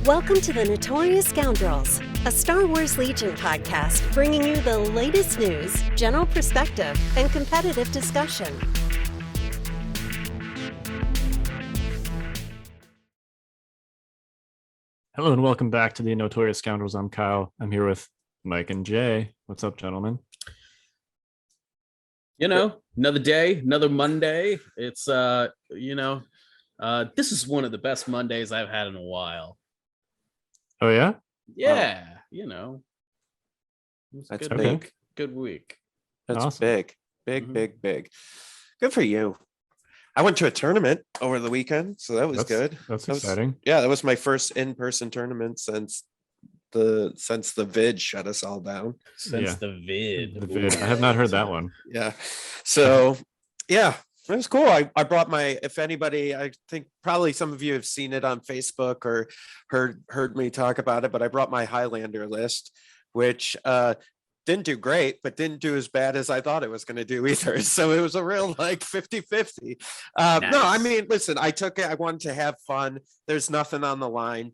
Welcome to the Notorious Scoundrels, a Star Wars Legion podcast bringing you the latest news, general perspective, and competitive discussion. Hello and welcome back to the Notorious Scoundrels. I'm Kyle. I'm here with Mike and Jay. What's up, gentlemen? Another day, another Monday. It's this is one of the best Mondays I've had in a while. Oh yeah? Yeah, It's That's a big. Good week. That's Awesome. big. Big. Good for you. I went to a tournament over the weekend, so that was good. That's exciting. That was my first in-person tournament since the vid shut us all down. Since the vid. I have not heard that one. Yeah. So yeah, it was cool. I brought if anybody, I think probably some of you have seen it on Facebook or heard me talk about it, but I brought my Highlander list, which didn't do great, but didn't do as bad as I thought it was going to do either. So it was a real 50-50. Nice. No, I mean, listen, I took it. I wanted to have fun. There's nothing on the line,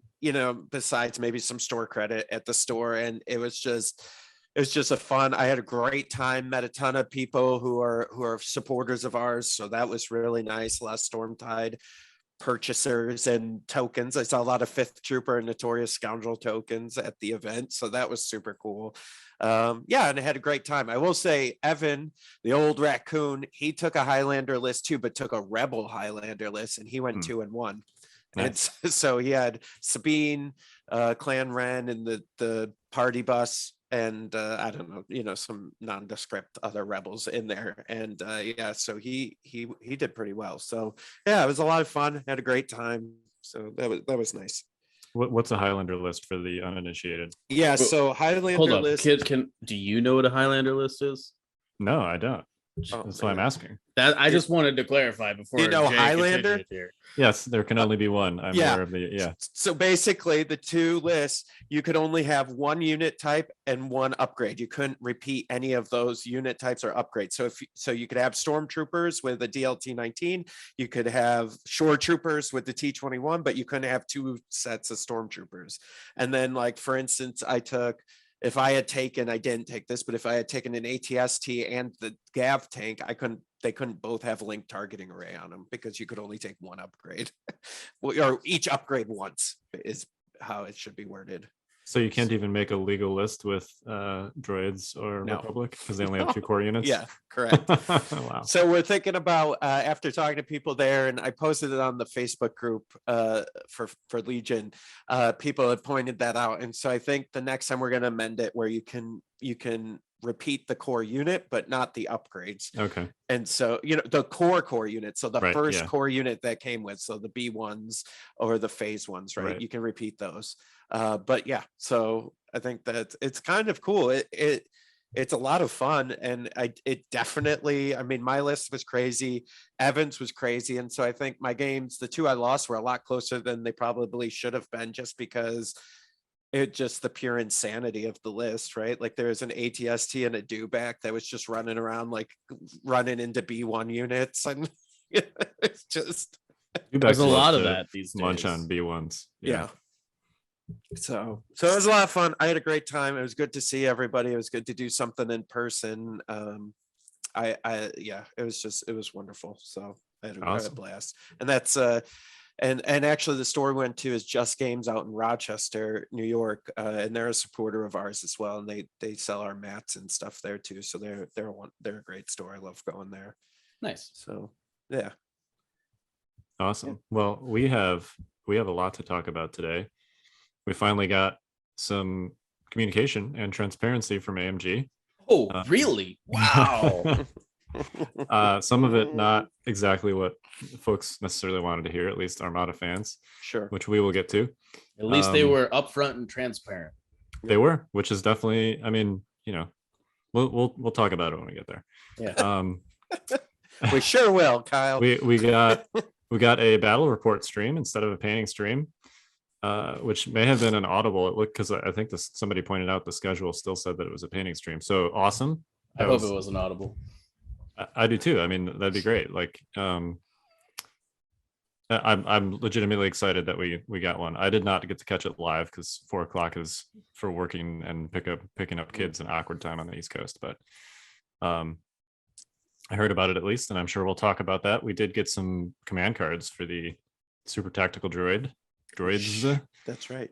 besides maybe some store credit at the store. And it was just a fun. I had a great time, met a ton of people who are supporters of ours. So that was really nice. A lot of Stormtide purchasers and tokens. I saw a lot of 5th Trooper and Notorious Scoundrel tokens at the event. So that was super cool. And I had a great time. I will say Evan, the old raccoon, he took a Highlander list too, but took a Rebel Highlander list, and he went 2-1. Nice. And so he had Sabine, Clan Ren, and the party bus, and I don't know, some nondescript other rebels in there. And so he did pretty well. So yeah, it was a lot of fun. Had a great time. So that was nice. What's a Highlander list for the uninitiated? Yeah, so Highlander Hold up, list. kid. Do you know what a Highlander list is? No, I don't. Oh, That's why I'm asking. That I just wanted to clarify before. You know Jay Highlander? continued here. Yes, there can only be one. I'm Yeah. aware of the So basically, the two lists, you could only have one unit type and one upgrade. You couldn't repeat any of those unit types or upgrades. So you could have Stormtroopers with the DLT-19, you could have Shore Troopers with the T-21, but you couldn't have two sets of Stormtroopers. And then, like, for instance, I didn't take this, but if I had taken an ATST and the Gav tank, they couldn't both have linked targeting array on them because you could only take one upgrade or each upgrade once is how it should be worded. So you can't even make a legal list with droids or No. Republic because they only have 2 core units? Yeah, correct. Wow. So we're thinking about after talking to people there, and I posted it on the Facebook group for Legion. People have pointed that out, and so I think the next time we're going to amend it where you can repeat the core unit but not the upgrades. Okay. And so the core unit, so the Right, first yeah. core unit that came with, so the B1s or the phase ones, right? You can repeat those. But yeah, so I think that it's kind of cool. It's a lot of fun, and it definitely, I mean, my list was crazy, Evans was crazy, and so I think my games, the 2 I lost, were a lot closer than they probably should have been, just because the pure insanity of the list, right? Like there was an ATST and a Dewback that was just running around, like running into B1 units, and it's just There's a lot of that these days. Munch on B1s. Yeah. So it was a lot of fun. I had a great time. It was good to see everybody. It was good to do something in person. It was wonderful. So I had a blast. And that's and actually the store we went to is Just Games out in Rochester, New York, and they're a supporter of ours as well. And they sell our mats and stuff there too. So they're a great store. I love going there. Nice. So yeah. Awesome. Yeah. Well, we have a lot to talk about today. We finally got some communication and transparency from AMG. Oh, really? Wow. Some of it not exactly what folks necessarily wanted to hear, at least Armada fans. Sure. Which we will get to. At least they were upfront and transparent. They were, which is definitely, I mean, we'll talk about it when we get there. Yeah. We sure will, Kyle. We got a battle report stream instead of a painting stream. Which may have been an audible. It looked, because I think somebody pointed out the schedule still said that it was a painting stream. So awesome. I hope it was an audible. I do too. I mean, that'd be great. Like, I'm legitimately excited that we got one. I did not get to catch it live because 4 o'clock is for working and picking up kids in awkward time on the East Coast. But I heard about it at least, and I'm sure we'll talk about that. We did get some command cards for the Super Tactical Droids. That's right.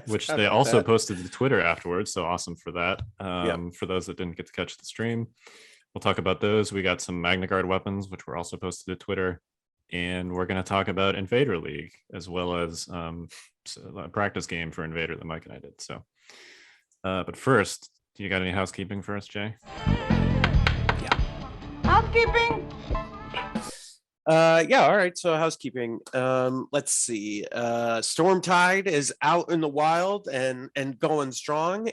Which they also posted to Twitter afterwards. So awesome for that. For those that didn't get to catch the stream, we'll talk about those. We got some Magnaguard weapons, which were also posted to Twitter. And we're going to talk about Invader League, as well as a practice game for Invader that Mike and I did. So, but first, you got any housekeeping for us, Jay? Yeah. Housekeeping. Yeah, all right. So housekeeping. Let's see. Stormtide is out in the wild and going strong.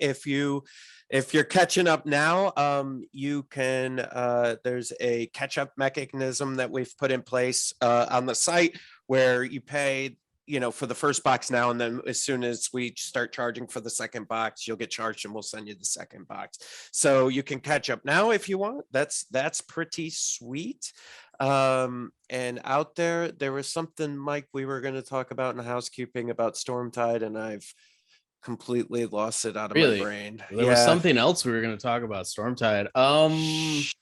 If you're catching up now, you can, there's a catch-up mechanism that we've put in place on the site where you pay, for the first box now, and then as soon as we start charging for the second box, you'll get charged and we'll send you the second box. So you can catch up now if you want. That's pretty sweet. And out there was something, Mike, we were going to talk about in housekeeping about Stormtide, and I've completely lost it out of my brain. There was something else we were going to talk about Stormtide. Are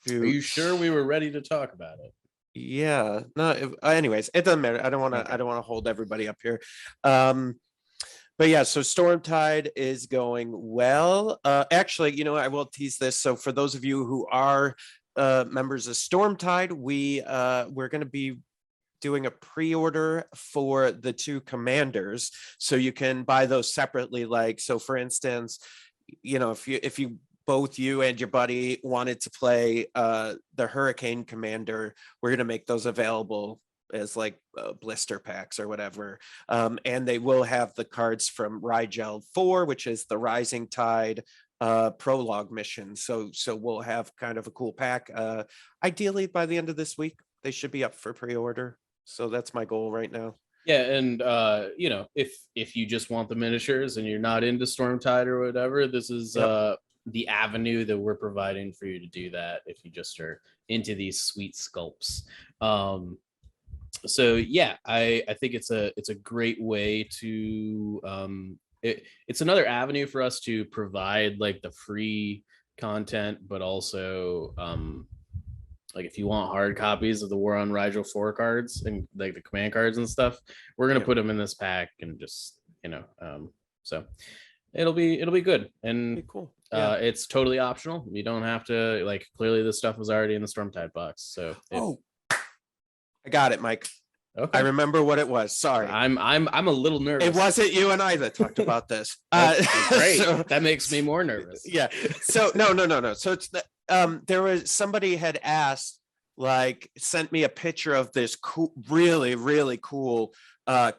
you sure we were ready to talk about it? Yeah. No. Anyways, it doesn't matter. I don't want to hold everybody up here. But yeah, so Stormtide is going well. Actually, I will tease this. So for those of you who are members of Stormtide, we're going to be doing a pre-order for the 2 commanders, so you can buy those separately. Like, so for instance, if you both you and your buddy wanted to play the Hurricane Commander, we're going to make those available as like blister packs or whatever. And they will have the cards from Rigel 4, which is the Rising Tide prologue mission. So we'll have kind of a cool pack. Ideally by the end of this week, they should be up for pre-order. So that's my goal right now. Yeah, and if you just want the miniatures and you're not into Stormtide or whatever, this is the avenue that we're providing for you to do that if you just are into these sweet sculpts. So yeah, I think it's a great way to it's another avenue for us to provide like the free content, but also like if you want hard copies of the War on Rigel 4 cards and like the command cards and stuff, we're gonna put them in this pack and just so it'll be good and cool. It's totally optional. You don't have to, like, clearly this stuff was already in the Stormtide box. So I got it, Mike. Okay. I remember what it was. Sorry. I'm a little nervous. It wasn't you and I that talked about this. Great. So, that makes me more nervous. Yeah. So no. So it's there was somebody had asked, like, sent me a picture of this cool, really cool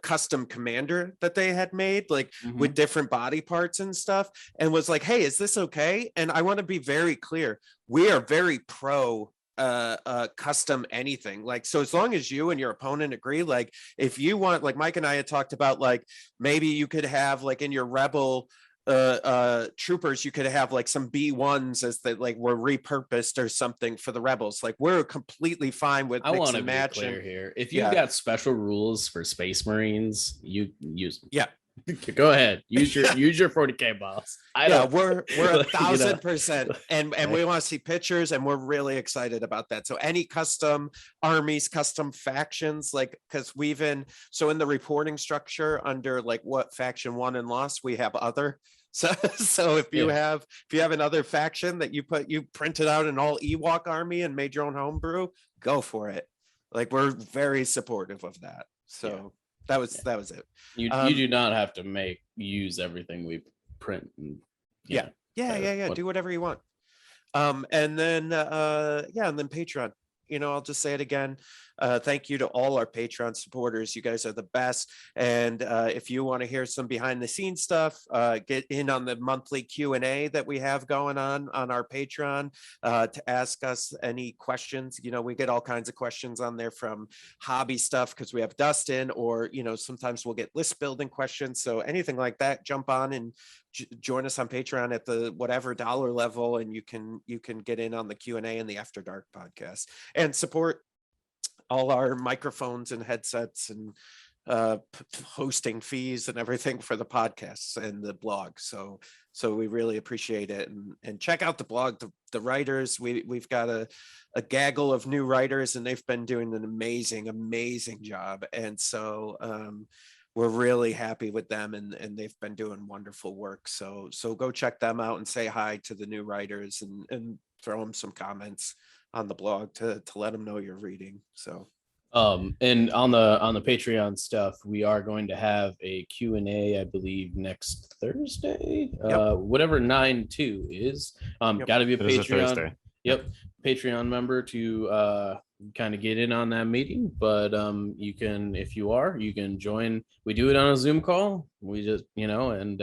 custom commander that they had made, like with different body parts and stuff, and was like, hey, is this okay? And I want to be very clear, we are very pro custom anything. Like, so as long as you and your opponent agree, like if you want, like Mike and I had talked about, like maybe you could have like in your rebel troopers, you could have like some B1s as that like were repurposed or something for the rebels. Like we're completely fine with I want to and be matching clear here. If you've got special rules for Space Marines, you use them. Yeah. Go ahead. Use your 40K boss. We're 1,000%, and we want to see pictures, and we're really excited about that. So any custom armies, custom factions, like, because we've in the reporting structure under like what faction won and lost, we have other. So if you have another faction that you printed out an all Ewok army and made your own homebrew, go for it. Like we're very supportive of that. So. Yeah. That was it. You do not have to use everything we print. And, do whatever you want. And then Patreon. I'll just say it again. Thank you to all our Patreon supporters. You guys are the best. And if you want to hear some behind the scenes stuff, get in on the monthly Q&A that we have going on our Patreon to ask us any questions. We get all kinds of questions on there from hobby stuff because we have Dustin, or, sometimes we'll get list building questions. So anything like that, jump on and join us on Patreon at the whatever dollar level, and you can get in on the Q&A and the After Dark podcast and support all our microphones and headsets and hosting fees and everything for the podcasts and the blog. So we really appreciate it, and check out the blog. The writers, we've got a gaggle of new writers, and they've been doing an amazing job. And so we're really happy with them, and they've been doing wonderful work. So go check them out and say hi to the new writers, and throw them some comments on the blog to let them know you're reading. So and on the Patreon stuff, we are going to have a Q&A, I believe, next Thursday. Whatever 9/2 is. Got to be a Patreon. Yep, Patreon member to kind of get in on that meeting. But you can, if you can join. We do it on a Zoom call. We just, and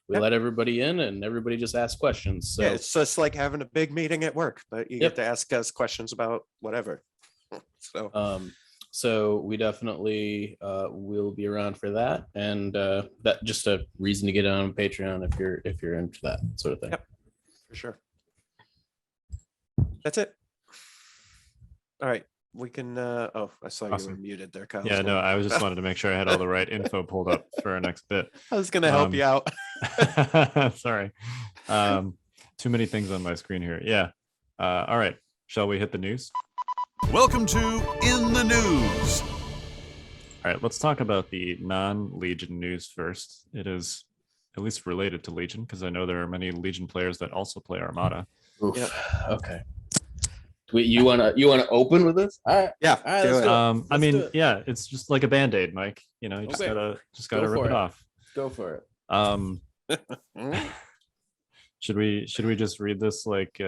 we let everybody in, and everybody just asks questions. So it's just like having a big meeting at work, but you get to ask us questions about whatever. So we definitely will be around for that, and that just a reason to get on Patreon if you're into that sort of thing. Yep, for sure. That's it. All right, we can. I saw you were muted there, Kyle. Yeah, no, I was just wanted to make sure I had all the right info pulled up for our next bit. I was gonna help you out. Sorry, too many things on my screen here. Yeah. All right, shall we hit the news? Welcome to In the News. All right, let's talk about the non-Legion news first. It is at least related to Legion, because I know there are many Legion players that also play Armada. Yep. Okay. Wait, you wanna open with this? All right. Yeah. I mean, yeah, it's just like a Band-Aid, Mike. You just gotta rip it off. Go for it. Should we just read this like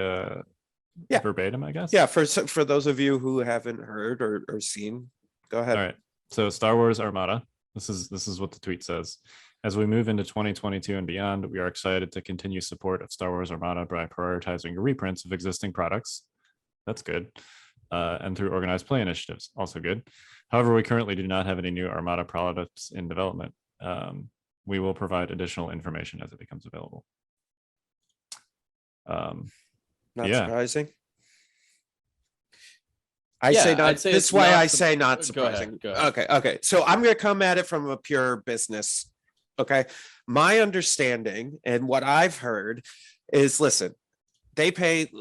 verbatim, I guess? Yeah, for those of you who haven't heard or seen, go ahead. All right. So Star Wars Armada. This is what the tweet says. As we move into 2022 and beyond, we are excited to continue support of Star Wars Armada by prioritizing reprints of existing products. That's good. And through organized play initiatives. Also good. However, we currently do not have any new Armada products in development. We will provide additional information as it becomes available. Not surprising. I'd say this is why I say not surprising. Go ahead. Okay. So I'm going to come at it from a pure business. Okay. My understanding and what I've heard is, listen, they pay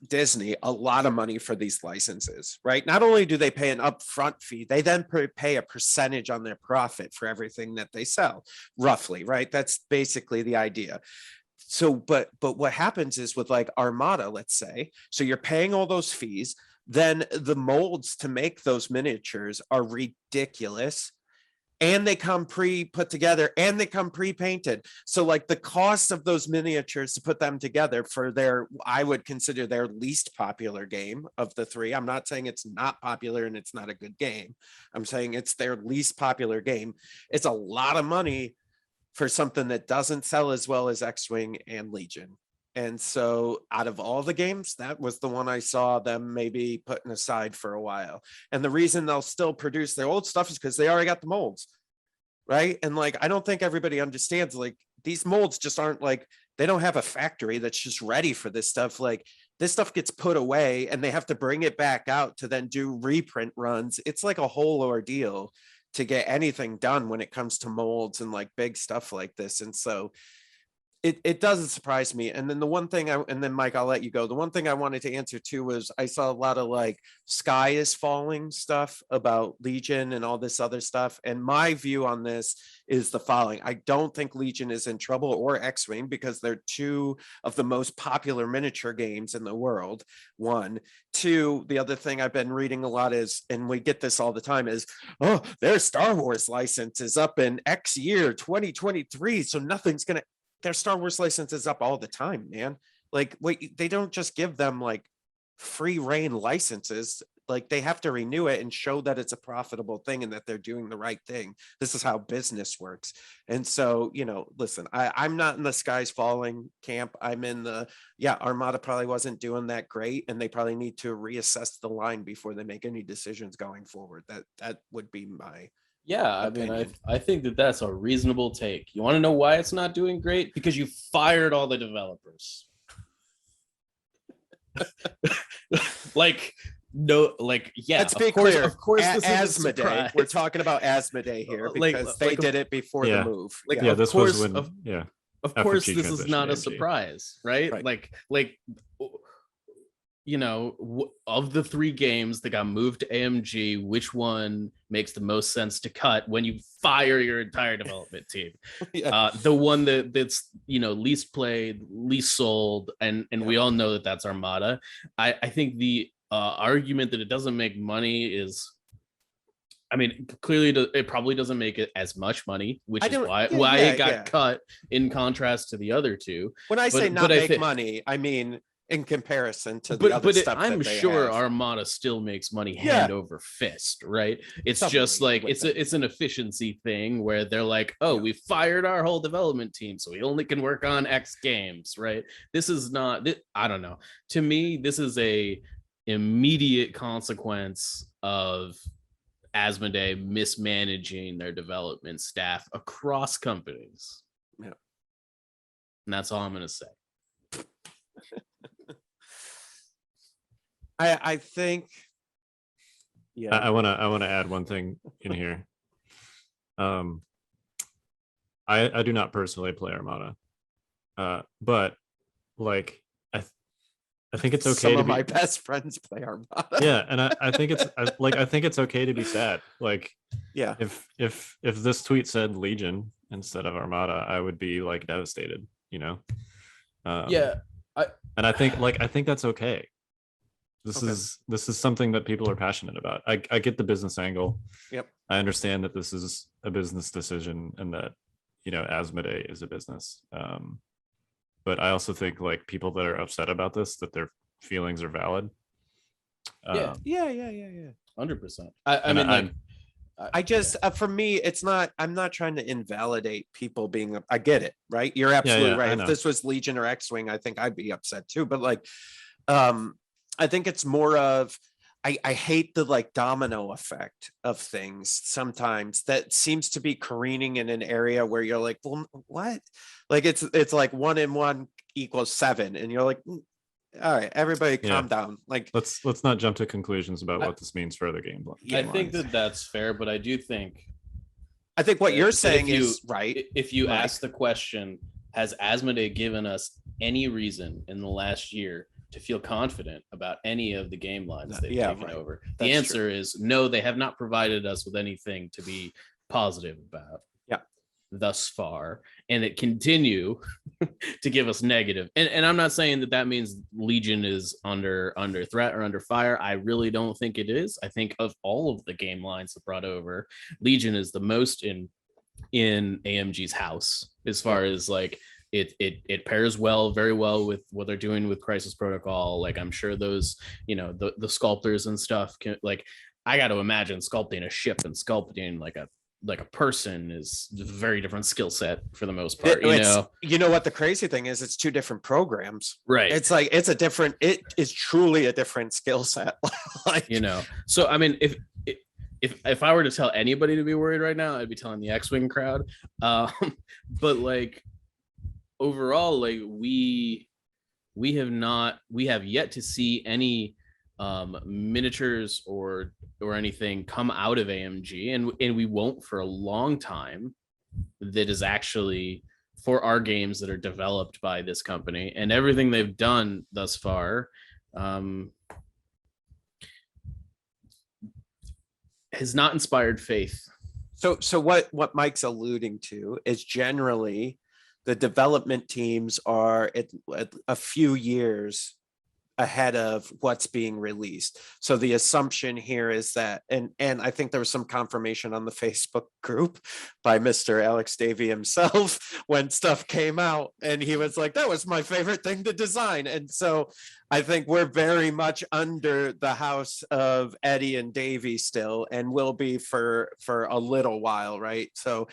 Disney a lot of money for these licenses, right? Not only do they pay an upfront fee, they then pay a percentage on their profit for everything that they sell, roughly, right? That's basically the idea. So, but what happens is with like Armada, let's say, so you're paying all those fees, then the molds to make those miniatures are ridiculous, and they come pre-put together, and they come pre-painted. So like the cost of those miniatures to put them together for I would consider their least popular game of the three. I'm not saying it's not popular and it's not a good game. I'm saying it's their least popular game. It's a lot of money for something that doesn't sell as well as X-Wing and Legion. And so out of all the games, that was the one I saw them maybe putting aside for a while. And the reason they'll still produce their old stuff is because they already got the molds, right? And like, I don't think everybody understands, like, these molds just aren't like, they don't have a factory that's just ready for this stuff. Like, this stuff gets put away and they have to bring it back out to then do reprint runs. It's like a whole ordeal to get anything done when it comes to molds and like big stuff like this. And so it doesn't surprise me. And then the one thing and then Mike, I'll let you go. The one thing I wanted to answer too was I saw a lot of like sky is falling stuff about Legion and all this other stuff. And my view on this is the following. I don't think Legion is in trouble, or X-Wing, because they're two of the most popular miniature games in the world. One. Two, the other thing I've been reading a lot is, and we get this all the time, is, oh, their Star Wars license is up in X year 2023. So nothing's going to, their Star Wars license is up all the time, man. Like, wait, they don't just give them like free reign licenses. Like, they have to renew it and show that it's a profitable thing and that they're doing the right thing. This is how business works. And so, listen, I'm not in the skies falling camp. I'm in the, Armada probably wasn't doing that great, and they probably need to reassess the line before they make any decisions going forward. That would be my opinion. I mean, I think that's a reasonable take. You want to know why it's not doing great? Because you fired all the developers. Like, no, like, yeah, let's be clear. Of course, this is a Asmodee. surprise. We're talking about Asmodee here because they did it before the move. Like, yeah, of this course, was when, of after course, G this is transition not to a AMG. surprise, right? Right. Like, you know, of the 3 games that got moved to AMG, which one makes the most sense to cut when you fire your entire development team? The one that's, you know, least played, least sold, and we all know that that's Armada. I think the argument that it doesn't make money is, I mean, clearly it probably doesn't make it as much money, which is why it got cut in contrast to the other 2. When I say not make money, I mean in comparison to the other stuff. I'm sure Armada still makes money hand over fist, right? It's just like it's an efficiency thing where they're like, oh, we fired our whole development team, so we only can work on X games, right? This is not, I don't know. To me, this is a immediate consequence of Asmodee mismanaging their development staff across companies. Yeah. And that's all I'm going to say. I think, I want to add one thing in here. I do not personally play Armada, but like I think it's okay. Some of my best friends play Armada. Yeah, and I think it's okay to be sad. Like, yeah, if this tweet said Legion instead of Armada, I would be like devastated. You know. I think that's okay. This is something that people are passionate about. I get the business angle. Yep. I understand that this is a business decision and that, you know, Asmodee is a business. But I also think like people that are upset about this, that their feelings are valid. Yeah. 100%. I mean, I just for me, it's not. I'm not trying to invalidate people being. I get it, right? You're absolutely right. If this was Legion or X-Wing, I think I'd be upset too. But like, I think it's more of. I hate the like domino effect of things sometimes that seems to be careening in an area where you're like, well, what? Like it's like 1 and 1 equals 7, and you're like, all right, everybody calm down. Like let's not jump to conclusions about what this means for other game I think that's fair, but I do think what you're saying is right. If you ask the question, has Asmodee given us any reason in the last year to feel confident about any of the game lines they've taken over? The answer is no, they have not provided us with anything to be positive about thus far, and it continue to give us negative. And I'm not saying that means Legion is under threat or under fire. I really don't think it is. I think of all of the game lines that brought over, Legion is the most in AMG's house as far as like it pairs very well with what they're doing with Crisis Protocol. Like I'm sure those, you know, the sculptors and stuff can, like, I got to imagine sculpting a ship and sculpting like a person is a very different skill set for the most part. You know what the crazy thing is? It's 2 different programs, right? It's like it is truly a different skill set. Like, you know, so I mean, if I were to tell anybody to be worried right now, I'd be telling the X-Wing crowd. But like overall, like we have yet to see any miniatures or anything come out of AMG, and we won't for a long time, that is actually for our games that are developed by this company, and everything they've done thus far has not inspired faith. So what Mike's alluding to is generally the development teams are at a few years ahead of what's being released. So the assumption here is that, and I think there was some confirmation on the Facebook group by Mr. Alex Davey himself when stuff came out, and he was like, that was my favorite thing to design. And so I think we're very much under the house of Eddie and Davey still, and will be for a little while, right? So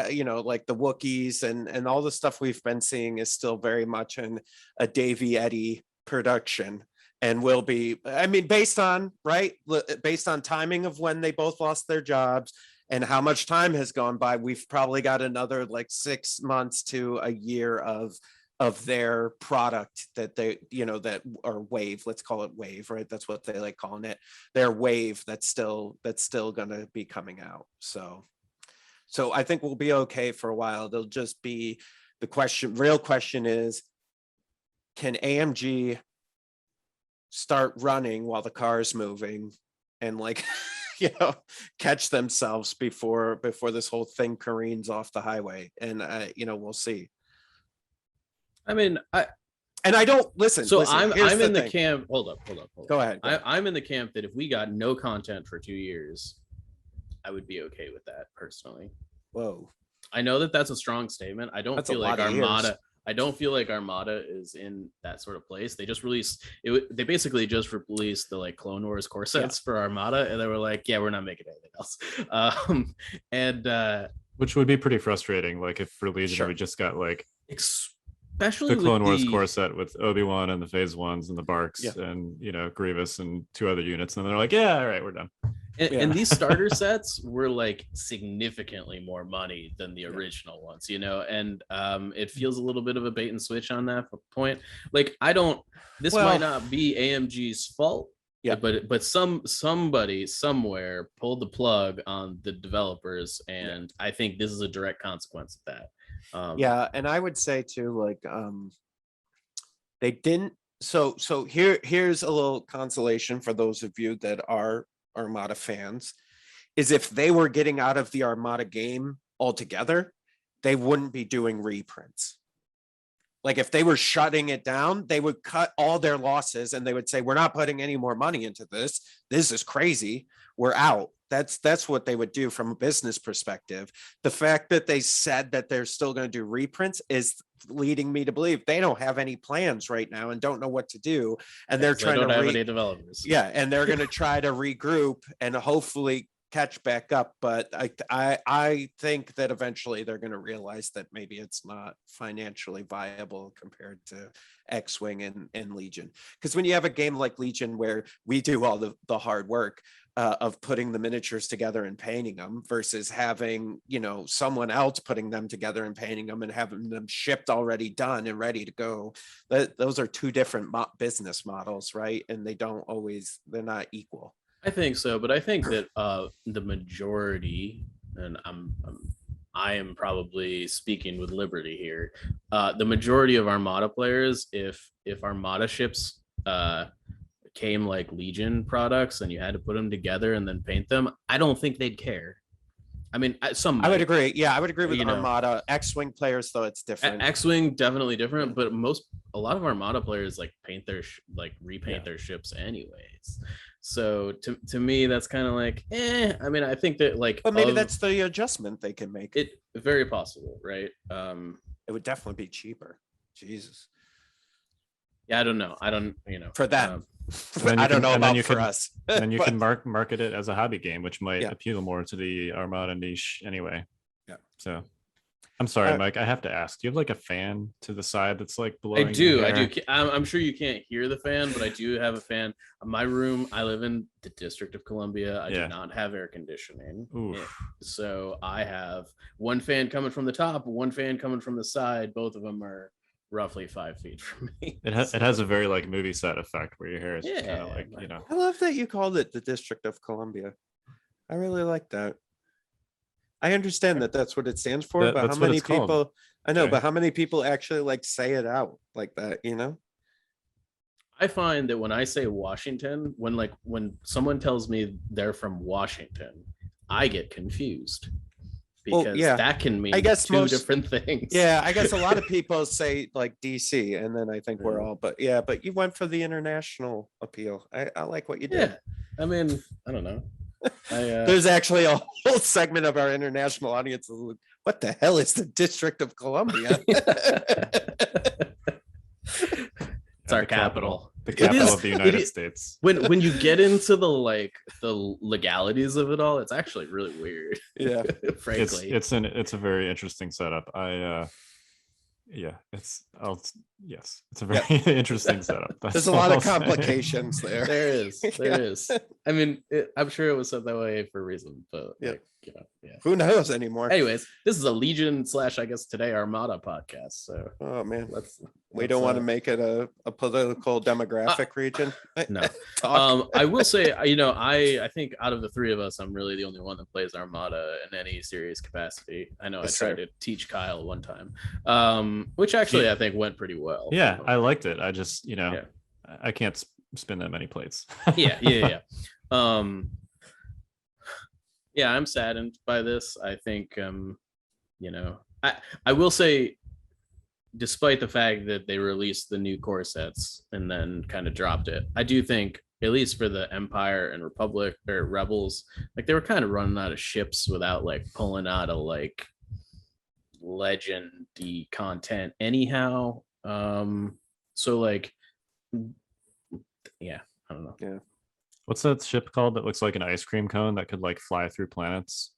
you know, like the Wookiees and all the stuff we've been seeing is still very much in a Davey Eddie production, and will be, I mean, based on timing of when they both lost their jobs and how much time has gone by, we've probably got another like 6 months to a year of of their product that they, that or wave, let's call it wave, right? That's what they like calling it. Their wave that's still going to be coming out. So I think we'll be okay for a while. They'll just be real question is, can AMG start running while the car is moving and like, catch themselves before this whole thing careens off the highway? And, we'll see. I mean, I don't listen. So listen, I'm in the camp. Hold up. Go ahead. I'm in the camp that if we got no content for 2 years, I would be okay with that personally. Whoa. I know that that's a strong statement. I don't feel like Armada. I don't feel like Armada is in that sort of place. They just released it. They basically just released the like Clone Wars core sets for Armada, and they were like, "Yeah, we're not making anything else." Which would be pretty frustrating. Like if for Legion we just got like especially the Clone Wars core set with Obi-Wan and the Phase Ones and the Barks and Grievous and 2 other units, and then they're like, "Yeah, all right, we're done." And these starter sets were like significantly more money than the original ones, and it feels a little bit of a bait and switch on that point. Like this might not be AMG's fault, but somebody somewhere pulled the plug on the developers, and I think this is a direct consequence of that. And I would say too, like they didn't. So here's a little consolation for those of you that are Armada fans, is if they were getting out of the Armada game altogether, they wouldn't be doing reprints. Like if they were shutting it down, they would cut all their losses and they would say, we're not putting any more money into this. This is crazy. We're out. That's what they would do from a business perspective. The fact that they said that they're still going to do reprints is leading me to believe they don't have any plans right now and don't know what to do. And they're trying to have any developers. Yeah. And they're going to try to regroup and hopefully catch back up. But I think that eventually they're going to realize that maybe it's not financially viable compared to X-Wing and Legion. Because when you have a game like Legion where we do all the hard work of putting the miniatures together and painting them versus having, someone else putting them together and painting them and having them shipped already done and ready to go. Those are 2 different business models, right? And they're not equal. I think so, but I think that the majority, and I am probably speaking with liberty here, the majority of Armada players, if Armada ships came like Legion products and you had to put them together and then paint them, I don't think they'd care. I mean, I would agree. Yeah, I would agree with Armada. X-Wing players, though, it's different. X-Wing definitely different, but a lot of Armada players like repaint their ships anyways. So to me, that's kind of like, I mean, I think that like, but maybe that's the adjustment they can make. It very possible, right? It would definitely be cheaper. Jesus. Yeah, I don't know. For them. I don't know about for us. And you can market it as a hobby game, which might appeal more to the Armada niche anyway. Yeah. So I'm sorry, Mike. I have to ask. Do you have like a fan to the side that's like blowing? I do. I'm sure you can't hear the fan, but I do have a fan. My room, I live in the District of Columbia. I do not have air conditioning. So I have one fan coming from the top, one fan coming from the side. Both of them are roughly 5 feet from me. It has a very like movie set effect where your hair is kind of like, I love that you called it the District of Columbia. I really like that. I understand that that's what it stands for, but how many people but how many people actually like say it out like that, I find that when I say Washington, when someone tells me they're from Washington, I get confused. Because that can mean two different things. Yeah, I guess a lot of people say like DC, and then I think we're all, but you went for the international appeal. I like what you did. Yeah, I mean, I don't know. There's actually a whole segment of our international audience. What the hell is the District of Columbia? It's our capital. The capital of the United States. When you get into the legalities of it all, it's actually really weird. Yeah, frankly, it's a very interesting setup. It's a very interesting setup. There's a lot of complications there. There is. I mean, I'm sure it was set that way for a reason, but Yeah. Who knows anymore? Anyways, this is a Legion / I guess today Armada podcast. So oh man, let's we don't want to make it a political demographic region. No. I will say, I think out of the three of us, I'm really the only one that plays Armada in any serious capacity. I know Yes, I tried to teach Kyle one time, which actually I think went pretty well. Yeah, I liked it. I just, I can't spin that many plates. Yeah. Yeah, I'm saddened by this. I think, I will say, despite the fact that they released the new core sets and then kind of dropped it, I do think, at least for the Empire and Republic or Rebels, like they were kind of running out of ships without like pulling out of like legendy content anyhow. So like, yeah, I don't know. Yeah. What's that ship called that looks like an ice cream cone that could like fly through planets?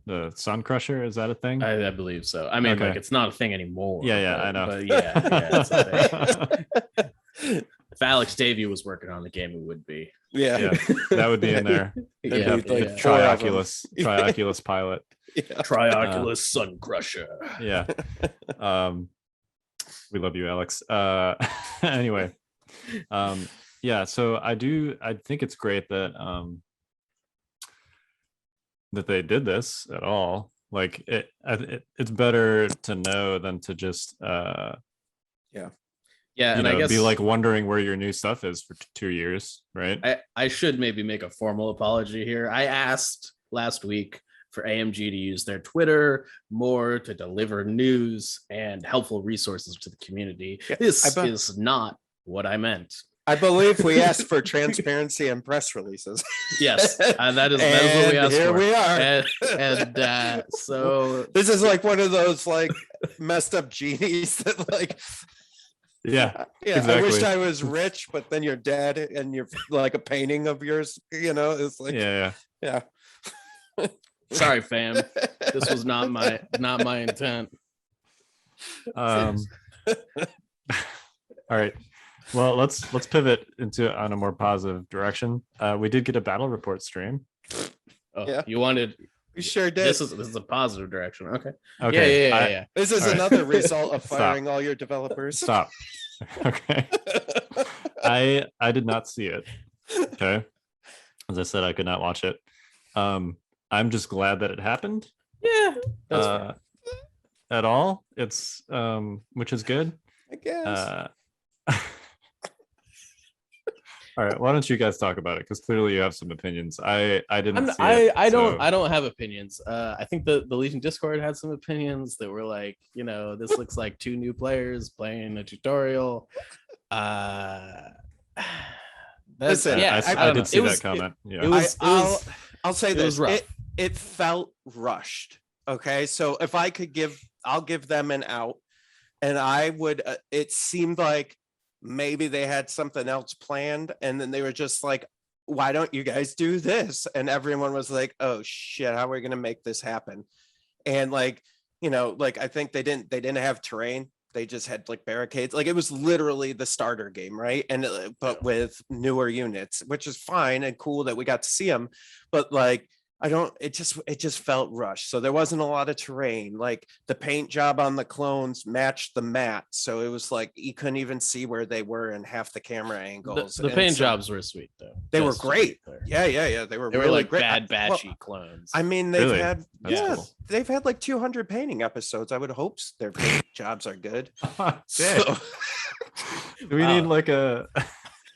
The Sun Crusher, is that a thing? I believe so. I mean, like it's not a thing anymore. Yeah, I know. But yeah, it's a thing. If Alex Davey was working on the game, it would be. Yeah, that would be in there. Yeah, like Trioculus pilot. Yeah. Trioculus Sun Crusher. Yeah. We love you, Alex. Anyway. Yeah, so I think it's great that that they did this at all. Like it's better to know than to just and I guess be like wondering where your new stuff is for 2 years, right? I should maybe make a formal apology here. I asked last week for AMG to use their Twitter more to deliver news and helpful resources to the community. This is not what I meant. I believe we asked for transparency and press releases. Yes, that is what we asked here for. We are. And so this is like one of those like messed up genies that like. Yeah, exactly. I wish I was rich, but then you're dead, and you're like a painting of yours. It's like yeah. Sorry, fam. This was not my intent. All right. Well, let's pivot on a more positive direction. We did get a battle report stream. Oh, yeah. You wanted? We sure did. This is a positive direction. Okay. Yeah. This is another result of firing all your developers. Stop. Okay. I did not see it. Okay. As I said, I could not watch it. I'm just glad that it happened. Yeah. That's at all. It's which is good. I guess. All right, why don't you guys talk about it? Because clearly you have some opinions. I didn't. I don't have opinions. I think the Legion Discord had some opinions that were like, this looks like 2 new players playing a tutorial. Listen, I did see that comment. Yeah, I'll say this. It felt rushed. Okay, so if I could I'll give them an out, and I would. It seemed like maybe they had something else planned, and then they were just like, why don't you guys do this? And everyone was like, oh shit, how are we gonna make this happen? And like, I think they didn't have terrain. They just had like barricades. Like it was literally the starter game, right? And but with newer units, which is fine and cool that we got to see them, but like it just felt rushed. So there wasn't a lot of terrain. Like the paint job on the clones matched the mat. So it was like you couldn't even see where they were in half the camera angles. The paint jobs were sweet though. They were great. Yeah. They were really like great. Bad batchy clowns. I mean, they've had cool. They've had like 200 painting episodes. I would hope their paint jobs are good. Do we need like a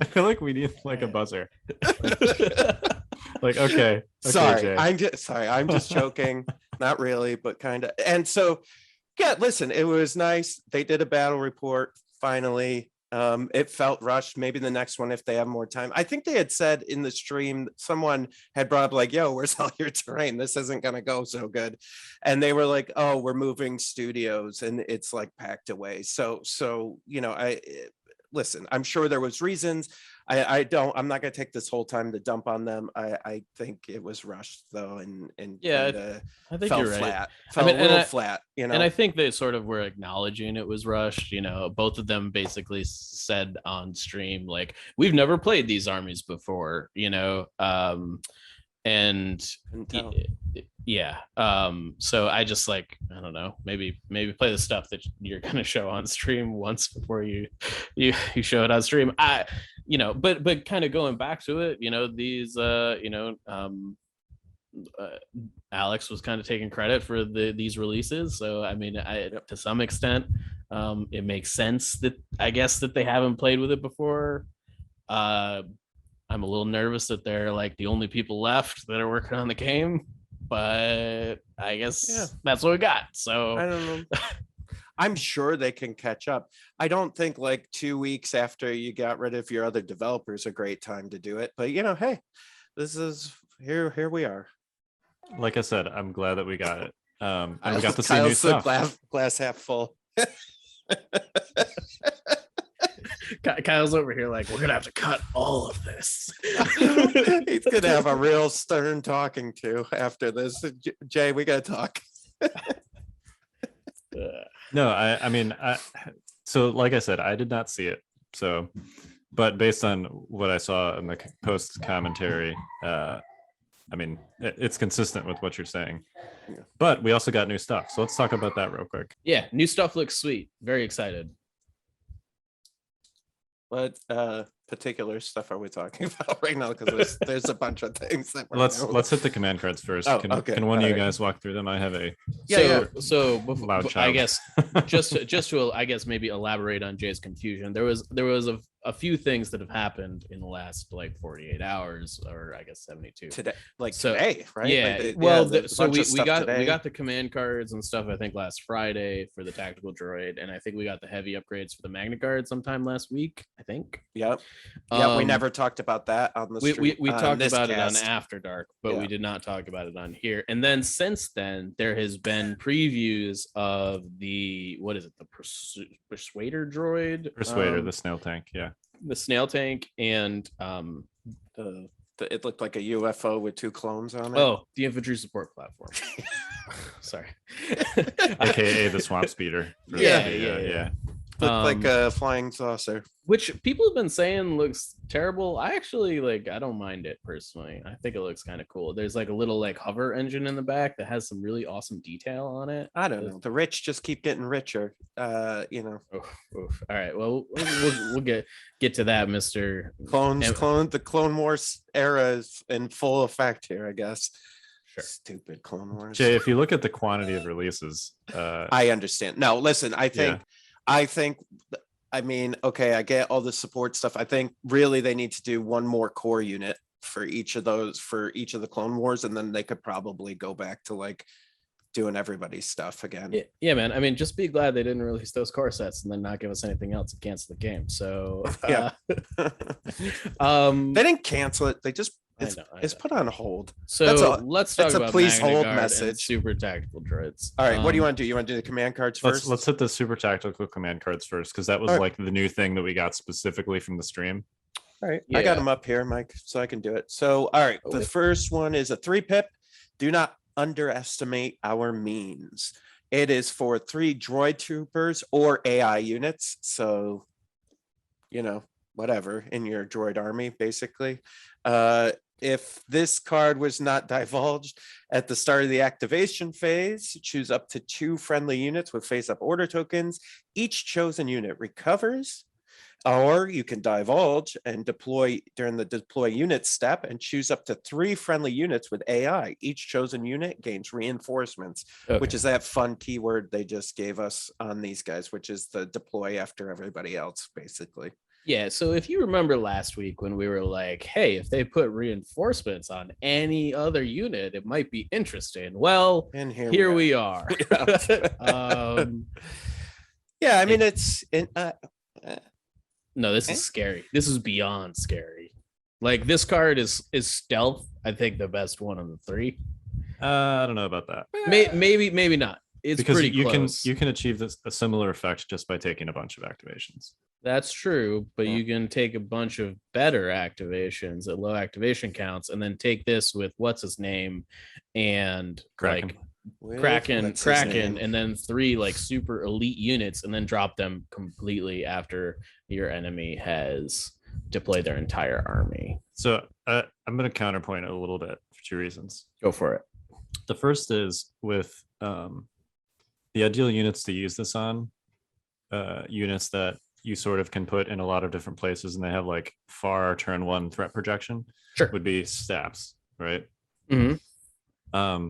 I feel like we need like a buzzer. Like, okay. Sorry, Jay. I'm just joking. Not really, but kind of. And so, yeah, listen, it was nice. They did a battle report finally. It felt rushed. Maybe the next one, if they have more time. I think they had said in the stream, someone had brought up like, yo, where's all your terrain? This isn't going to go so good. And they were like, oh, we're moving studios and it's like packed away. So, listen, I'm sure there was reasons. I'm not going to take this whole time to dump on them. I think it was rushed though. And I think fell you're right. flat. Fell a little flat, And I think they sort of were acknowledging it was rushed. Both of them basically said on stream, like, we've never played these armies before, And Until. yeah, so I just like, I don't know, maybe play the stuff that you're gonna show on stream once before you show it on stream. But kind of going back to it, these Alex was kind of taking credit for these releases, so I mean, to some extent, it makes sense that I guess that they haven't played with it before. I'm a little nervous that they're like the only people left that are working on the game, but I guess that's what we got. So I don't know. I'm sure they can catch up. I don't think like 2 weeks after you got rid of your other developers a great time to do it. But hey, this is here we are. Like I said, I'm glad that we got it. And we got to see Kyle's new the stuff. glass half full. Kyle's over here like, we're gonna have to cut all of this. He's gonna have a real stern talking to after this. Jay, we gotta talk. No, I mean, so like I said, I did not see it. So, but based on what I saw in the post commentary, I mean, it's consistent with what you're saying. Yeah. But we also got new stuff. So let's talk about that real quick. Yeah, new stuff looks sweet. Very excited. What particular stuff are we talking about right now? Because there's a bunch of things that we're let's hit the command cards first. Oh, can one all of you right. guys walk through them? I have a So before, loud I child. guess just to I guess maybe elaborate on Jay's confusion. There was a few things that have happened in the last like 48 hours, or I guess 72 today, So, today, right? Yeah. Like Well, so we got got the command cards and stuff, I think last Friday for the tactical droid, and I think we got the heavy upgrades for the Magnaguard sometime last week, I think. Yep. Yeah, we Um, never talked about that on the stream. we talked this about cast. it on After Dark, but Yeah. we did not talk about it on here. And then since then, there has been previews of the the Persuader droid, Persuader, the snail tank. Yeah. the snail tank, and It looked like a UFO with 2 clones on it. the infantry support platform. Sorry, AKA the swamp speeder. Yeah. Looked like a flying saucer. Which people have been saying looks terrible. I actually I don't mind it personally. I think it looks kind of cool. There's like a little like hover engine in the back that has some really awesome detail on it. I don't know. The rich just keep getting richer. Oof. All right. Well, we'll get to that, Mr. The Clone Wars era is in full effect here, I guess. Sure. Stupid Clone Wars. Jay, if you look at the quantity of releases, I understand. No, listen, I mean, okay, I get all the support stuff. I think really they need to do one more core unit for each of the Clone Wars, and then they could probably go back to like doing everybody's stuff again. Yeah, man. I mean, just be glad they didn't release those core sets and then not give us anything else and cancel the game. So Yeah. They didn't cancel it. They just it's put on hold. So let's talk about please hold Magnaguard message. and super tactical droids. All right, what do you want to do? You want to do the command cards first? let's hit the super tactical command cards first, because that was All right. like the new thing that we got specifically from the stream. All right, I got Yeah. them up here, Mike, so I can do it. So, all right, the first one is a 3-pip. Do not underestimate our means. It is for 3 droid troopers or AI units. So, whatever in your droid army, basically. If this card was not divulged at the start of the activation phase, choose up to 2 friendly units with face-up order tokens. Each chosen unit recovers. Or you can divulge and deploy during the deploy unit step and choose up to 3 friendly units with AI. Each chosen unit gains reinforcements, which is that fun keyword they just gave us on these guys, which is the deploy after everybody else, basically. Yeah, so if you remember last week when we were like, hey, if they put reinforcements on any other unit, it might be interesting. Well, And here we are. Yeah, I mean, it's No, this is scary. This is beyond scary. Like, this card is stealth, I think, the best one of the 3. I don't know about that. Maybe not. It's because pretty you close. can achieve a similar effect just by taking a bunch of activations. That's true, but Yeah. you can take a bunch of better activations at low activation counts, and then take this with what's his name and Kraken. Kraken, and then 3 like super elite units, and then drop them completely after your enemy has deployed their entire army. So I'm going to counterpoint it a little bit for two reasons. Go for it. The first is with the ideal units to use this on, units that you sort of can put in a lot of different places and they have like far turn one threat projection, Sure. would be stabs, right? Mm-hmm.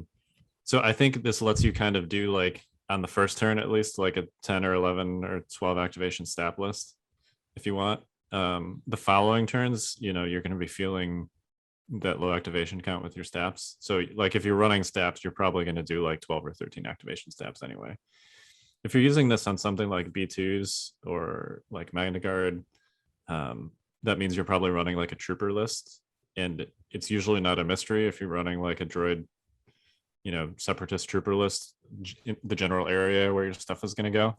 So I think this lets you kind of do like on the first turn at least like a 10 or 11 or 12 activation stab list if you want. The following turns, you're going to be feeling that low activation count with your stabs. So like if you're running stabs, you're probably going to do like 12 or 13 activation stabs anyway. If you're using this on something like B2s or like Magnaguard, that means you're probably running like a trooper list, and it's usually not a mystery if you're running like a droid, separatist trooper list, the general area where your stuff is going to go.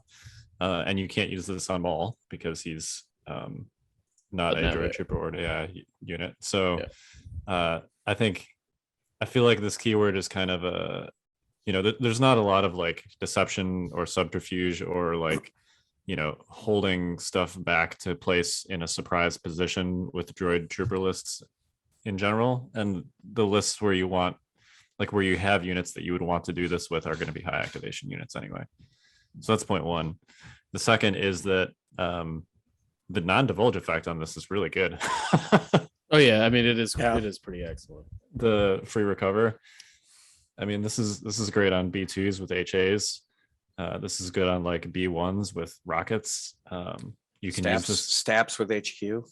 And you can't use this on Maul because he's not a droid trooper or AI unit. So I feel like this keyword is kind of a, there's not a lot of like deception or subterfuge or like, holding stuff back to place in a surprise position with droid trooper lists in general. And the lists where you want, like where you have units that you would want to do this with are going to be high activation units anyway. So that's point one. The second is that the non-divulge effect on this is really good. Oh yeah, I mean it is pretty excellent. The free recover. I mean, this is great on B2s with HAs. This is good on like B1s with rockets. You can use this stabs with HQ.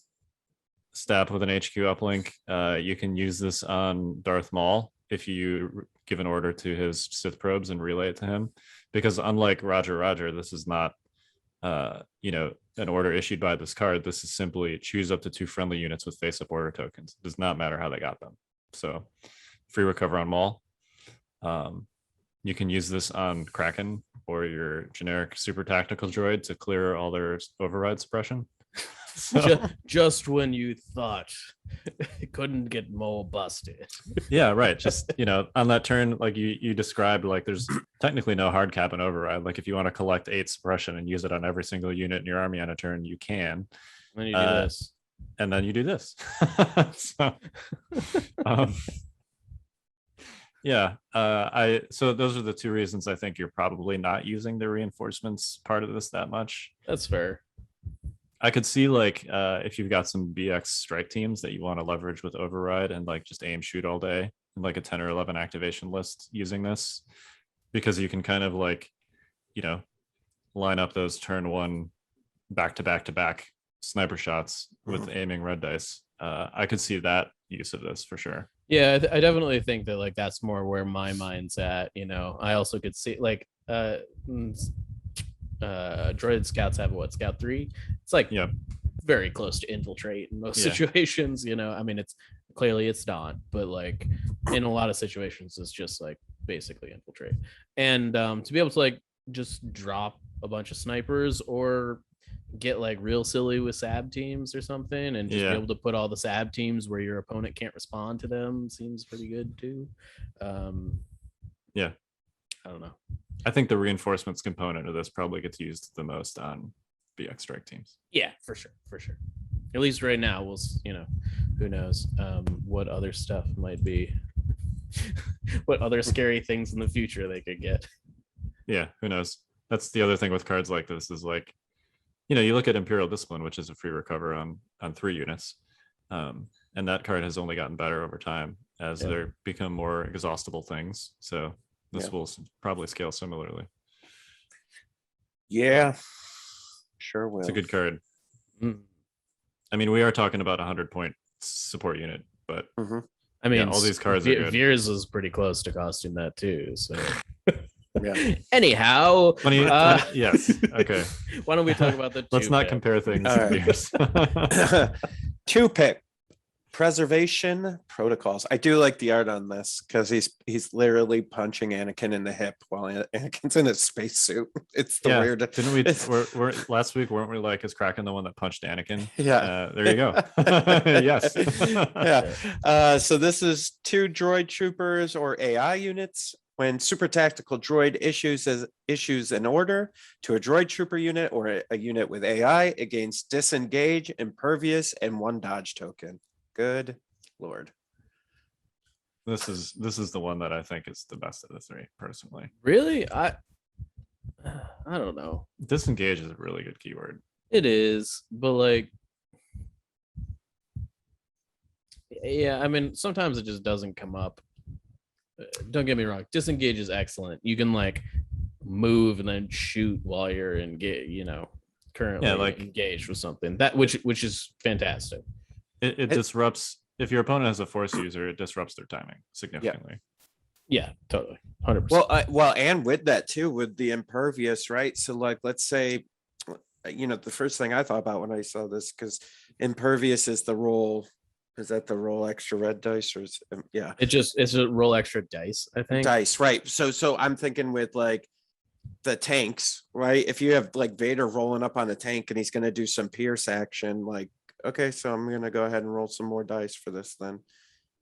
Stab with an HQ uplink. You can use this on Darth Maul if you give an order to his Sith probes and relay it to him, because unlike Roger, this is not an order issued by this card. This is simply choose up to 2 friendly units with face-up order tokens. It does not matter how they got them. So free recover on Maul. You can use this on Kraken or your generic super tactical droid to clear all their override suppression. So, just when you thought it couldn't get more busted. Yeah, right. Just, on that turn, like you described, like there's technically no hard cap and override. Like if you want to collect 8 suppression and use it on every single unit in your army on a turn, you can. And then you do this. And then you do this. So, yeah. So those are the 2 reasons I think you're probably not using the reinforcements part of this that much. That's fair. I could see like if you've got some BX strike teams that you want to leverage with override and like just aim shoot all day and like a 10 or 11 activation list using this, because you can kind of like, line up those turn 1 back to back sniper shots with aiming red dice. I could see that use of this for sure. Yeah, I definitely think that like that's more where my mind's at. I also could see like droid scouts have scout 3. It's like very close to infiltrate in most situations. I mean it's not, but like in a lot of situations it's just like basically infiltrate. And to be able to like just drop a bunch of snipers or get like real silly with SAB teams or something and just be able to put all the SAB teams where your opponent can't respond to them seems pretty good too. I don't know. I think the reinforcements component of this probably gets used the most on BX strike teams. Yeah, for sure. At least right now, who knows what other stuff might be, what other scary things in the future they could get. Yeah, who knows? That's the other thing with cards like this is like, you look at Imperial Discipline, which is a free recover on 3 units. And that card has only gotten better over time as there become more exhaustible things. So this will probably scale similarly. Yeah, sure will. It's a good card. I mean, we are talking about a 100-point support unit, but I mean, all these cards are good. Veers is pretty close to costing that too. So anyhow, yes. Okay. Why don't we talk about the 2 Let's not compare things. All right. 2-pick. Preservation protocols. I do like the art on this because he's literally punching Anakin in the hip while Anakin's in a spacesuit. It's the weird. Didn't we? We're last week, weren't we? Like, is Kraken the one that punched Anakin? Yeah. There you go. Yes. Yeah. So this is 2 droid troopers or AI units. When super tactical droid issues an order to a droid trooper unit or a unit with AI, it gains disengage, impervious, and 1 dodge token. Good Lord. This is the one that I think is the best of the three, personally. Really? I don't know. Disengage is a really good keyword. It is, but like, yeah, I mean, sometimes it just doesn't come up. Don't get me wrong. Disengage is excellent. You can like move and then shoot while you're currently engaged with something which is fantastic. It disrupts. If your opponent has a force user, it disrupts their timing significantly. Yeah, totally. 100%. Well, and with that too, with the impervious, right? So like, let's say, the first thing I thought about when I saw this, because impervious is the roll. Is that the roll extra red dice, or yeah? It's a roll extra dice, I think. Dice, right? So I'm thinking with like the tanks, right? If you have like Vader rolling up on a tank and he's going to do some pierce action, like, okay, so I'm going to go ahead and roll some more dice for this then.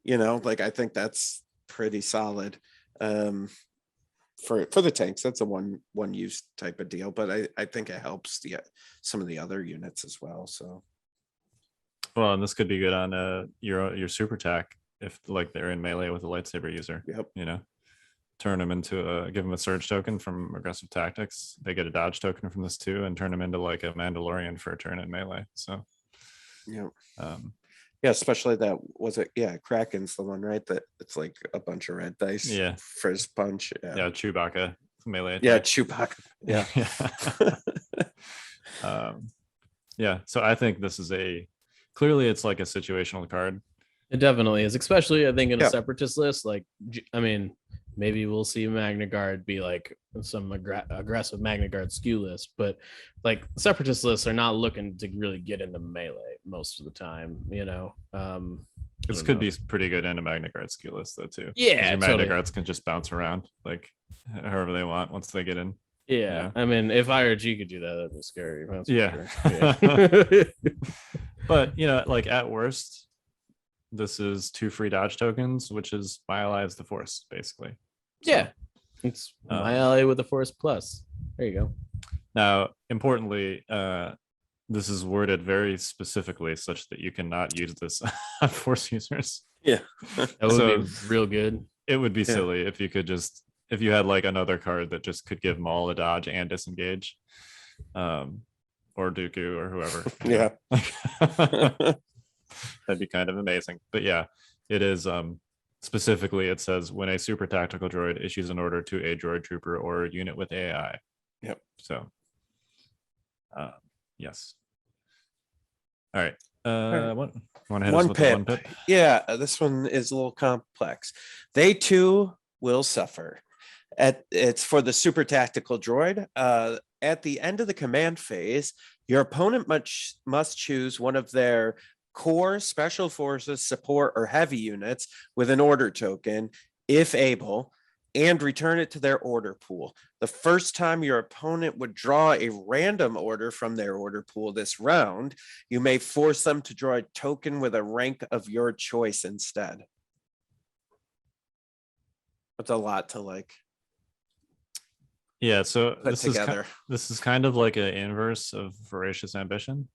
Like, I think that's pretty solid for the tanks. That's a one use type of deal, but I think it helps some of the other units as well. So, well, and this could be good on your super tac if like they're in melee with a lightsaber user. Yep. Turn them into give them a surge token from aggressive tactics. They get a dodge token from this too, and turn them into like a Mandalorian for a turn in melee. So, yeah. Especially that was it. Yeah, Kraken's the one, right? That it's like a bunch of red dice. Yeah, for his punch. Yeah, Chewbacca melee attack. Yeah, Chewbacca. Yeah. Yeah. So I think this is clearly it's like a situational card. It definitely is, especially I think in a separatist list. Like, I mean, maybe we'll see Magnaguard be like some aggressive Magnaguard skew list, but like separatist lists are not looking to really get into melee most of the time. This could be pretty good in a Magnaguard skew list though too. Yeah, your Magnaguards can just bounce around like however they want once they get in. Yeah. I mean, if IRG could do that, that'd be scary. Yeah. But like at worst, this is 2 free dodge tokens, which is my ally is the force, basically. So, it's my ally with the force plus. There you go. Now, importantly, this is worded very specifically such that you cannot use this on force users. Yeah, that would be real good. It would be silly if you had like another card that just could give Maul a dodge and disengage, or Dooku or whoever. Yeah. That'd be kind of amazing. But yeah, it is specifically it says when a super tactical droid issues an order to a droid trooper or a unit with AI. Yep. So yes. All right. Want to hit us with the one pip? Yeah, this one is a little complex. They too will suffer. It's for the super tactical droid. At the end of the command phase, your opponent must choose one of their core special forces, support, or heavy units with an order token, if able, and return it to their order pool. The first time your opponent would draw a random order from their order pool this round, you may force them to draw a token with a rank of your choice instead. It's a lot to like. Yeah, so this is kind of like an inverse of Voracious Ambition.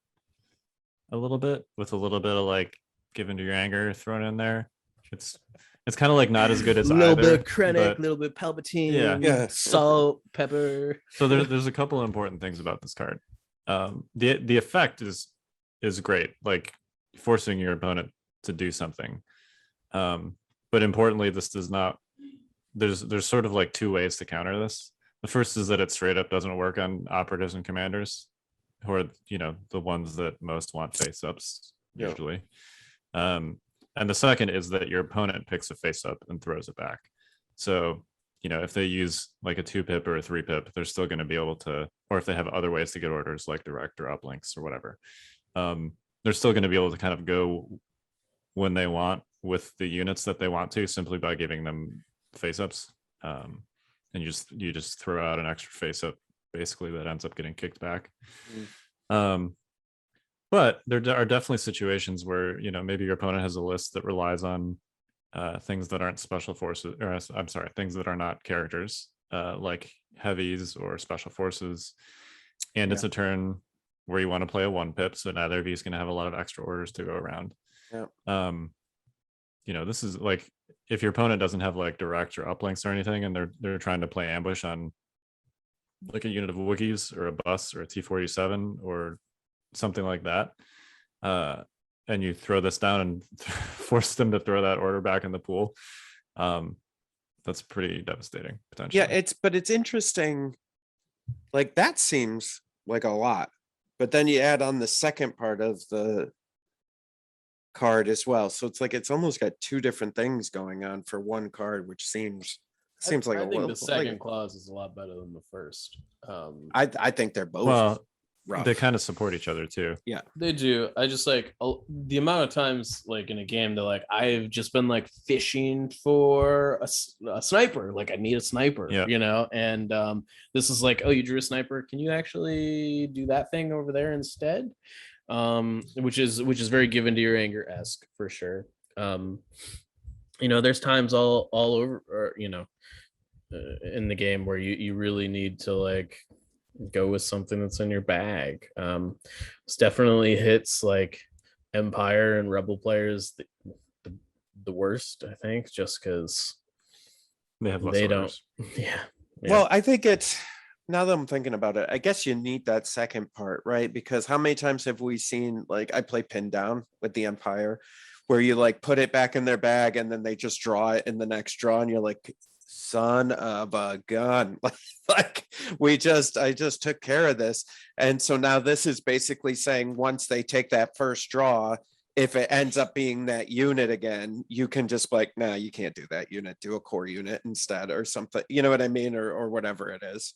A little bit, with a little bit of like given to your anger thrown in there. It's kind of like not as good as a little either, bit of Krennic, a little bit Palpatine, salt, pepper. So there's a couple of important things about this card. The effect is great, like forcing your opponent to do something. But importantly, this does not. There's sort of like 2 ways to counter this. The first is that it straight up doesn't work on operatives and commanders, who are the ones that most want face ups usually. And the second is that your opponent picks a face up and throws it back. So if they use like a 2 pip or a 3 pip, they're still going to be able to, or if they have other ways to get orders like direct or uplinks or whatever, they're still going to be able to kind of go when they want with the units that they want to, simply by giving them face ups. And you just throw out an extra face up basically that ends up getting kicked back. But there are definitely situations where maybe your opponent has a list that relies on things that aren't special forces, or I'm sorry, things that are not characters, like heavies or special forces, and it's a turn where you want to play a 1 pip, so neither of you is going to have a lot of extra orders to go around. this is like if your opponent doesn't have like direct or uplinks or anything, and they're trying to play ambush on like a unit of Wookiees or a bus or a T-47 or something like that, and you throw this down and force them to throw that order back in the pool, that's pretty devastating potentially. Yeah, it's interesting. Like that seems like a lot, but then you add on the second part of the card as well. So it's like it's almost got two different things going on for one card, which seems like I a think little the second clause is a lot better than the first. I think they're both rough. They kind of support each other too. Yeah, they do. I just like the amount of times like in a game that like I've just been like fishing for a sniper. Like I need a sniper, and this is like, oh, you drew a sniper. Can you actually do that thing over there instead? Which is very given to your anger-esque for sure. There's times all over, or, in the game where you really need to like go with something that's in your bag. This definitely hits like Empire and Rebel players the worst, I think, just because they don't. Yeah. Well, I think it's, now that I'm thinking about it, I guess you need that second part, right? Because how many times have we seen, like, I play Pin Down with the Empire, where you like put it back in their bag and then they just draw it in the next draw, and you're like, son of a gun. Like I just took care of this. And so now this is basically saying once they take that first draw, if it ends up being that unit again, you can just like, nah, you can't do that unit, do a core unit instead or something, you know what I mean? Or whatever it is.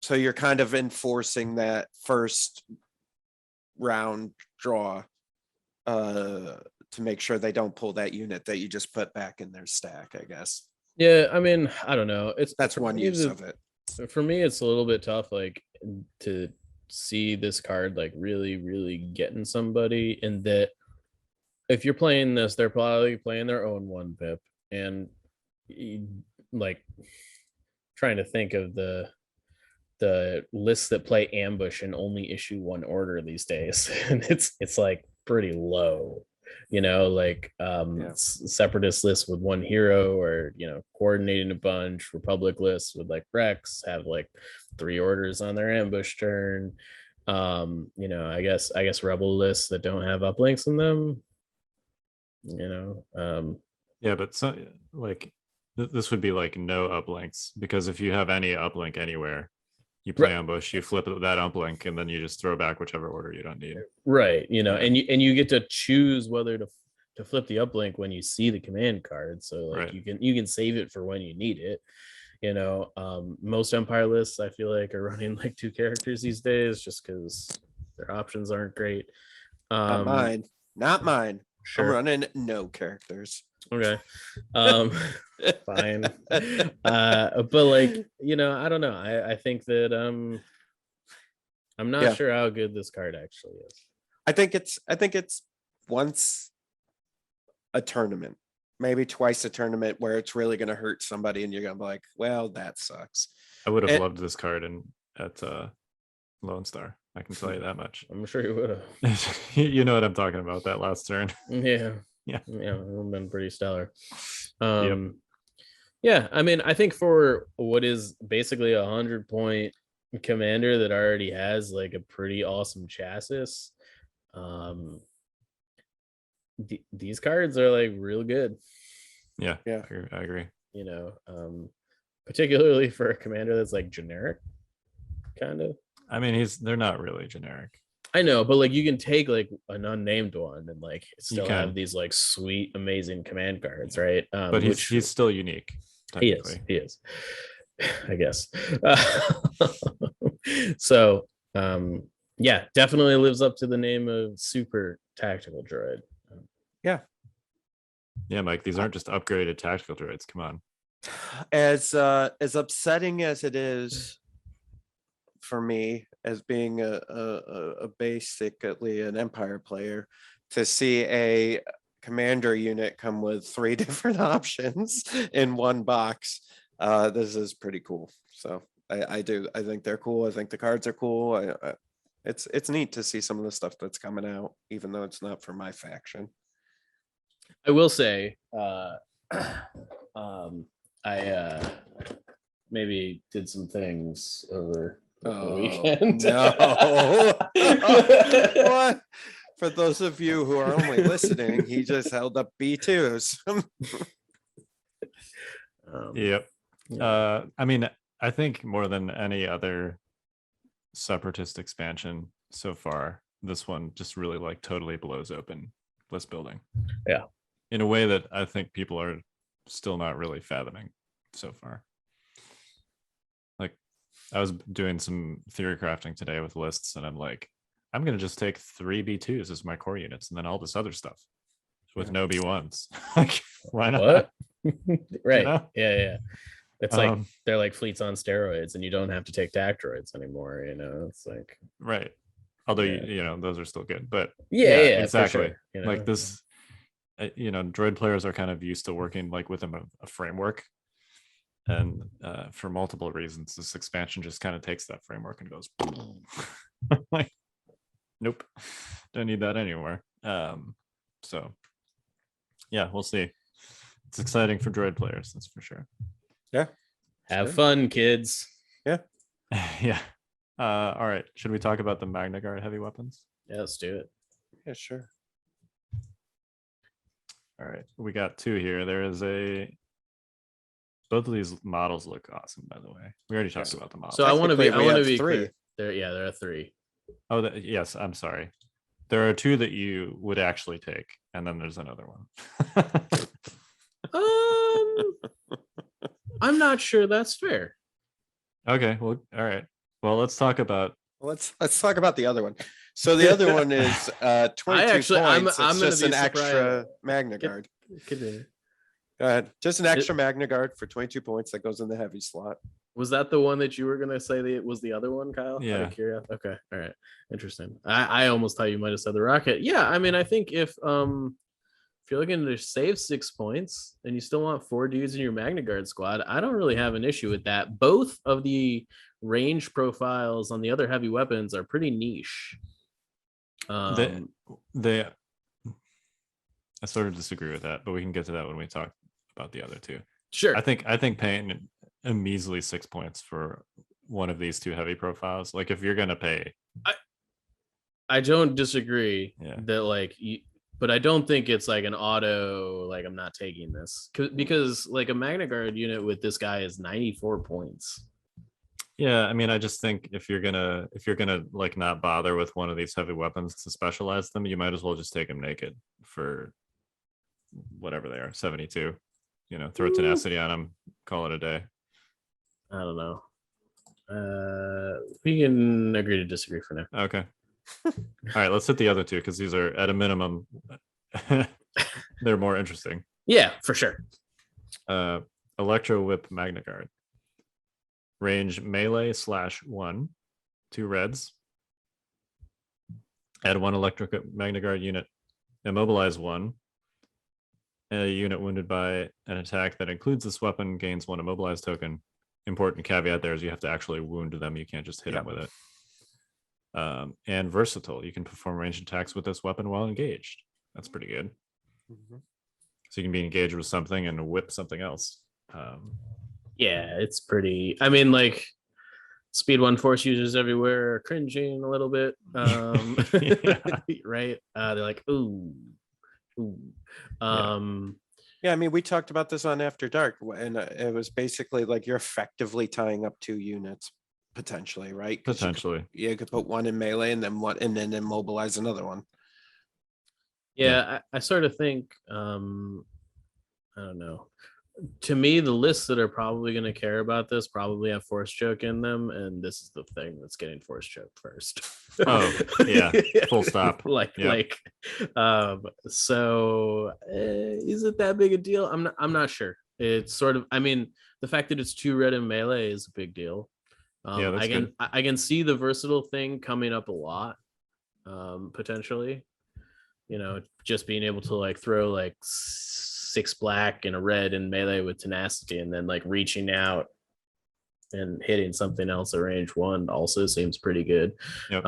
So you're kind of enforcing that first round draw to make sure they don't pull that unit that you just put back in their stack, I guess. Yeah, I mean, I don't know. That's one use of it. For me, it's a little bit tough, like to see this card like really, really getting somebody, and that if you're playing this, they're probably playing their own 1-pip, and like trying to think of the lists that play ambush and only issue 1 order these days, and it's like pretty low, like separatist lists with 1 hero, or coordinating a bunch. Republic lists with like Rex have like 3 orders on their ambush turn. I guess Rebel lists that don't have uplinks in them, yeah, but so like this would be like no uplinks, because if you have any uplink anywhere, you play ambush, you flip that uplink, and then you just throw back whichever order you don't need. Right. And you get to choose whether to flip the uplink when you see the command card. So like you can save it for when you need it. Most Empire lists I feel like are running like 2 characters these days, just because their options aren't great. Not mine. Sure. I'm running no characters. Okay. Fine. But like, I don't know. I think that I'm not sure how good this card actually is. I think it's once a tournament, maybe twice a tournament, where it's really going to hurt somebody and you're going to be like, well, that sucks. I would have loved this card at Lone Star. I can tell you that much. I'm sure you would have. You know what I'm talking about, that last turn. Yeah, it would have been pretty stellar. Yeah, I mean, I think for what is basically 100-point commander that already has like a pretty awesome chassis, these cards are like real good. Yeah, I agree. Particularly for a commander that's like generic, kind of. I mean, they're not really generic. I know, but like you can take like an unnamed one and like still have these like sweet, amazing command cards, right? But he's still unique. He is. I guess. So, yeah, definitely lives up to the name of Super Tactical Droid. Yeah, Mike, these aren't just upgraded tactical droids. Come on. As upsetting as it is for me, as being a basically an Empire player, to see a commander unit come with 3 different options in one box, this is pretty cool. So I think they're cool. I think the cards are cool. It's neat to see some of the stuff that's coming out, even though it's not for my faction. I will say, I maybe did some things over the weekend. No. What? For those of you who are only listening, he just held up B2s. Yep. I mean, I think more than any other separatist expansion so far, this one just really like totally blows open list building. Yeah. In a way that I think people are still not really fathoming so far. Like, I was doing some theory crafting today with lists, and I'm like, I'm going to just take 3 B2s as my core units and then all this other stuff with no B1s. Like, why not? What? Right. You know? Yeah. It's like they're like fleets on steroids, and you don't have to take Tac Droids anymore. It's like right. Although you know those are still good, but yeah, exactly. Sure. Like this, droid players are kind of used to working like within a framework, and for multiple reasons, this expansion just kind of takes that framework and goes like, nope, don't need that anymore. So yeah, we'll see. It's exciting for droid players, that's for sure. Yeah. Have fun, kids. Yeah. Yeah. All right. Should we talk about the Magnaguard heavy weapons? Yeah, let's do it. Yeah, sure. All right. We got 2 here. There is both of these models look awesome, by the way. We already talked about the models. So I want to be 3. clear. There are 3. Oh, yes. I'm sorry. There are 2 that you would actually take, and then there's another one. I'm not sure that's fair. Okay. Well, all right. Well, let's talk about. Let's talk about the other one. So the other one is 22 points. I'm it's gonna just be an surprised. extra Magnaguard. Continue. Go ahead. Just an extra Magnaguard for 22 points that goes in the heavy slot. Was that the one that you were gonna say that it was the other one, Kyle? Yeah. Out of curiosity? Okay. All right. Interesting. I almost thought you might have said the rocket. Yeah. I mean, I think if you're looking to save 6 points and you still want 4 dudes in your Magnaguard squad, I don't really have an issue with that. Both of the range profiles on the other heavy weapons are pretty niche. I sort of disagree with that, but we can get to that when we talk about the other 2. Sure. I think paying a measly 6 points for one of these 2 heavy profiles, like if you're gonna pay, I don't disagree that but I don't think it's like an auto, like I'm not taking this because like a Magnaguard unit with this guy is 94 points. Yeah, I mean, I just think if you're gonna like not bother with one of these heavy weapons to specialize them, you might as well just take them naked for whatever they are, 72. Throw tenacity on them, call it a day. I don't know. We can agree to disagree for now. Okay. All right, let's hit the other 2 because these are at a minimum they're more interesting. Yeah, for sure. Electro Whip Magnaguard. Range melee /1, 2 reds. Add 1 electric Magnaguard unit. Immobilize 1. A unit wounded by an attack that includes this weapon gains 1 immobilized token. Important caveat there is you have to actually wound them. You can't just hit them with it. And versatile. You can perform ranged attacks with this weapon while engaged. That's pretty good. Mm-hmm. So you can be engaged with something and whip something else. Yeah, it's pretty. I mean, like speed 1 force users everywhere are cringing a little bit. Right? They're like, ooh. Yeah, I mean, we talked about this on After Dark, and it was basically like you're effectively tying up 2 units potentially, right? Potentially. You could put 1 in melee and then immobilize another one. Yeah. I sort of think I don't know. To me, the lists that are probably going to care about this probably have force choke in them, and this is the thing that's getting force choke first. Oh, yeah. Full stop. So is it that big a deal? I'm not sure. It's sort of, I mean, the fact that it's 2 red in melee is a big deal. That's good. I can see the versatile thing coming up a lot, potentially. Just being able to like throw like 6 black and a red in melee with tenacity, and then like reaching out and hitting something else at range 1 also seems pretty good. Yep.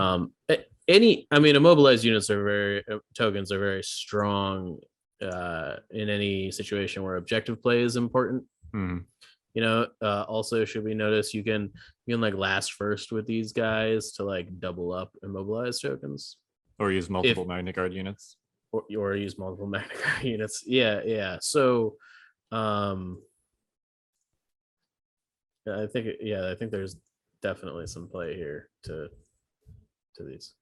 Immobilized units tokens are very strong in any situation where objective play is important. You know, also should we notice you can like last first with these guys to like double up immobilized tokens, or use multiple Magnaguard units, or use multiple Magnaguard units. Yeah. So, I think there's definitely some play here to these.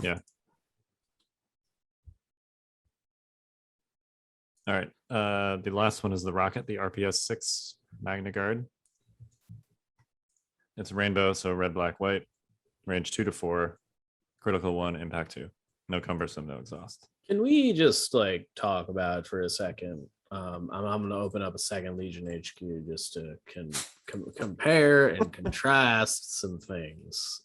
Yeah. All right. The last one is the rocket, the RPS 6 Magnaguard. It's rainbow, so red, black, white. Range 2 to 4. Critical 1, impact 2. No cumbersome, no exhaust. Can we just like talk about it for a second? I'm going to open up a second Legion HQ just to compare and contrast some things.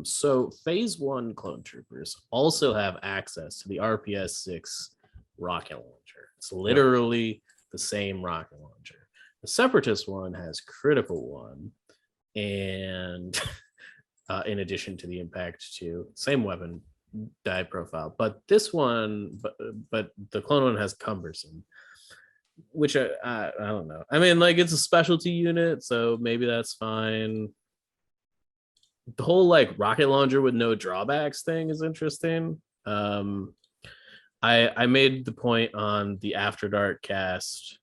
So Phase 1 clone troopers also have access to the RPS 6 rocket launcher. It's literally the same rocket launcher. The Separatist one has critical 1, and in addition to the impact 2, same weapon die profile, but this one, but the clone one has cumbersome, which I don't know. I mean, like, it's a specialty unit, so maybe that's fine. The whole like rocket launcher with no drawbacks thing is interesting. I made the point on the After Dark cast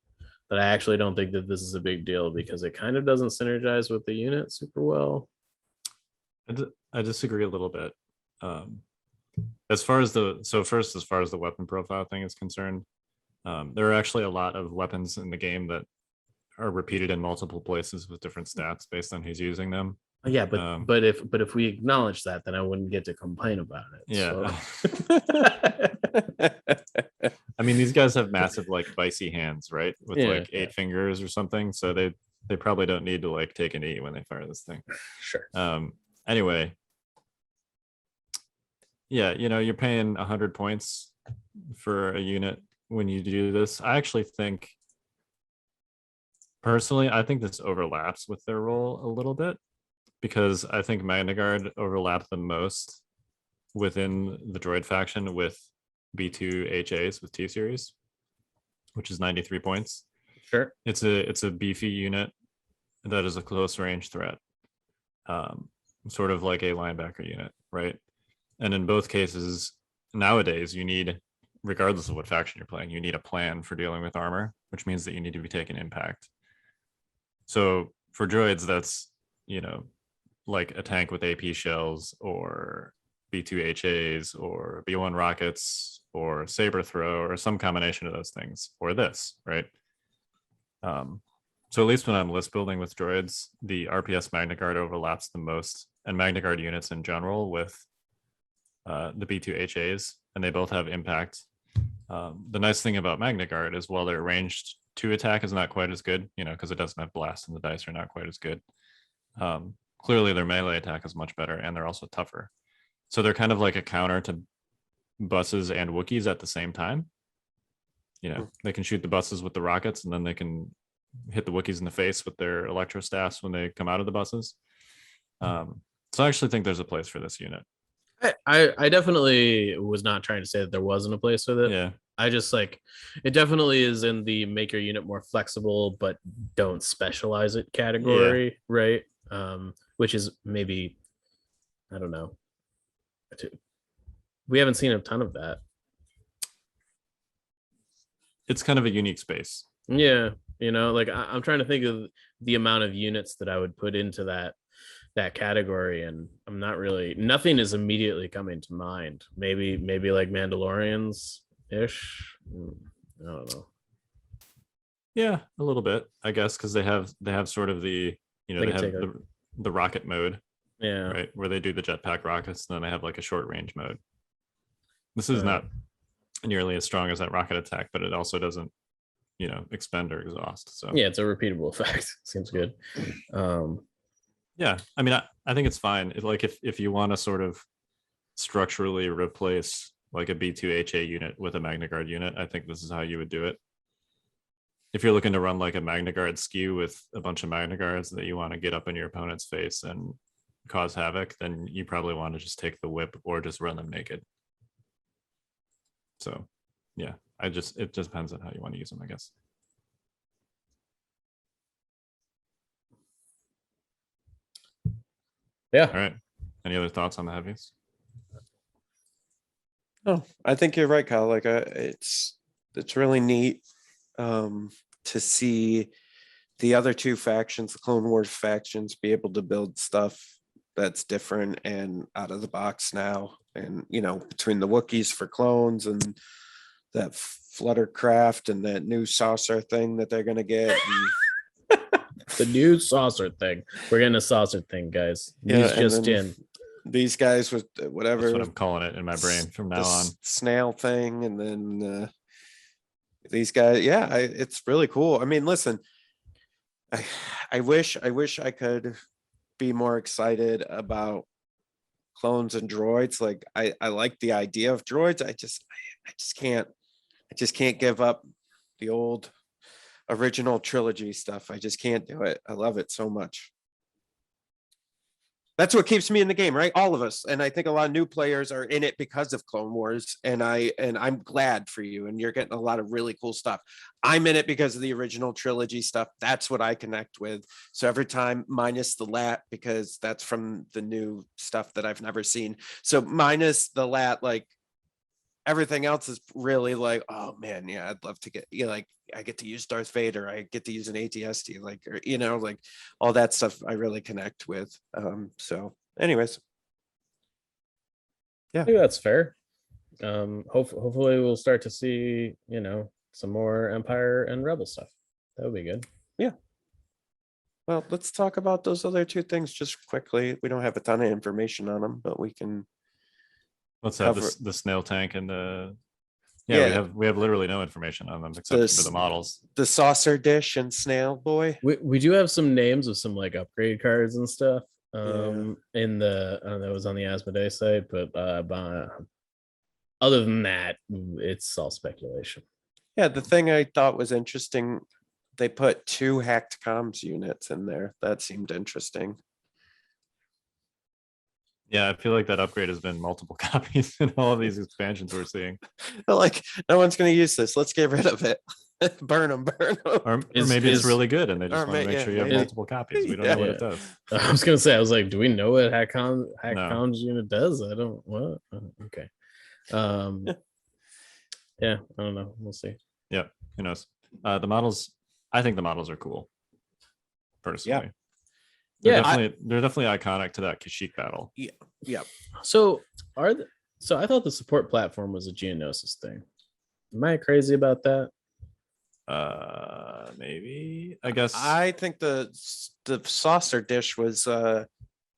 that I actually don't think that this is a big deal because it kind of doesn't synergize with the unit super well. I disagree a little bit. As far as the weapon profile thing is concerned, there are actually a lot of weapons in the game that are repeated in multiple places with different stats based on who's using them. Yeah, but if we acknowledge that, then I wouldn't get to complain about it. Yeah. So. I mean, these guys have massive like vicey hands, right? With like 8 fingers or something. So they probably don't need to like take an E when they fire this thing. Sure. Anyway. Yeah, you know, you're paying 100 points for a unit when you do this. I actually think, personally, I think this overlaps with their role a little bit, because I think Magnaguard overlapped the most within the droid faction with B2 HAs with T-Series, which is 93 points. Sure. It's a beefy unit that is a close range threat, sort of like a linebacker unit, right? And in both cases, nowadays, you need, regardless of what faction you're playing, you need a plan for dealing with armor, which means that you need to be taking impact. So for droids, that's, you know, like a tank with AP shells, or B2 HAs, or B1 rockets, or saber throw, or some combination of those things, or this, right? So at least when I'm list building with droids, the RPS Magnaguard overlaps the most, and Magnaguard units in general, with the B2 HAs, and they both have impact. The nice thing about Magnaguard is, while their ranged 2 attack is not quite as good, you know, because it doesn't have blast and the dice are not quite as good. Clearly their melee attack is much better, and they're also tougher. So they're kind of like a counter to buses and Wookiees at the same time. You know, they can shoot the buses with the rockets, and then they can hit the Wookiees in the face with their electro staffs when they come out of the buses. So I actually think there's a place for this unit. I definitely was not trying to say that there wasn't a place with it. Yeah. I just like, it definitely is in the make your unit more flexible, but don't specialize it category, right? Which is maybe, I don't know. We haven't seen a ton of that. It's kind of a unique space. Yeah. You know, like I'm trying to think of the amount of units that I would put into that category, and I'm not really, nothing is immediately coming to mind. Maybe like Mandalorians ish. I don't know. Yeah, a little bit, I guess, because they have sort of the, you know, they have the rocket mode, right, where they do the jetpack rockets, and then they have like a short range mode. This is not nearly as strong as that rocket attack, but it also doesn't, you know, expend or exhaust. So yeah, it's a repeatable effect. Seems good. Yeah, I mean, I think it's fine. Like if you want to sort of structurally replace like a B2 HA unit with a Magnaguard unit, I think this is how you would do it. If you're looking to run like a Magnaguard skew with a bunch of Magnaguards that you want to get up in your opponent's face and cause havoc, then you probably want to just take the whip or just run them naked. So, yeah, it just depends on how you want to use them, I guess. Yeah. All right. Any other thoughts on the heavies? Oh, I think you're right, Kyle. Like, it's really neat to see the other two factions, the Clone Wars factions, be able to build stuff that's different and out of the box now. And, you know, between the Wookiees for clones and that Fluttercraft and that new saucer thing that they're going to get. The new saucer thing. We're getting a saucer thing, guys. News just in. These guys with whatever. That's what I'm calling it in my brain from now on. Snail thing. And then these guys. Yeah, it's really cool. I mean, listen, I wish I could be more excited about clones and droids. Like I like the idea of droids. I just can't give up the old original trilogy stuff. I just can't do it. I love it so much. That's what keeps me in the game, right? All of us. And I think a lot of new players are in it because of Clone Wars. And I'm glad for you. And you're getting a lot of really cool stuff. I'm in it because of the original trilogy stuff. That's what I connect with. So every time, minus the lat, because that's from the new stuff that I've never seen. So minus the lat, like everything else is really like, oh man, yeah, I'd love to get, you know, like I get to use Darth Vader, I get to use an ATST, like, or, you know, like all that stuff I really connect with. So anyways. Yeah, I think that's fair. Hopefully we'll start to see, you know, some more Empire and Rebel stuff. That would be good. Yeah. Well, let's talk about those other two things just quickly. We don't have a ton of information on them, but we can. Let's have the snail tank and the we have literally no information on them except for the models. The saucer dish and snail boy. We do have some names of some like upgrade cards and stuff. In the I don't know, it was on the Asmodee site, but other than that, it's all speculation. Yeah, the thing I thought was interesting, they put 2 hacked comms units in there. That seemed interesting. Yeah, I feel like that upgrade has been multiple copies in all of these expansions we're seeing. Like, no one's going to use this. Let's get rid of it. burn them. Or maybe it's really good and they just want to make sure you have multiple copies. We don't know what it does. I was going to say, I was like, do we know what hack comms unit does? I don't, what? Okay. Yeah, I don't know. We'll see. Yeah, who knows? The models, I think the models are cool, personally. Yeah. They're definitely iconic to that Kashyyyk battle. Yeah. So I thought the support platform was a Geonosis thing. Am I crazy about that? Maybe. I guess. I think the saucer dish was that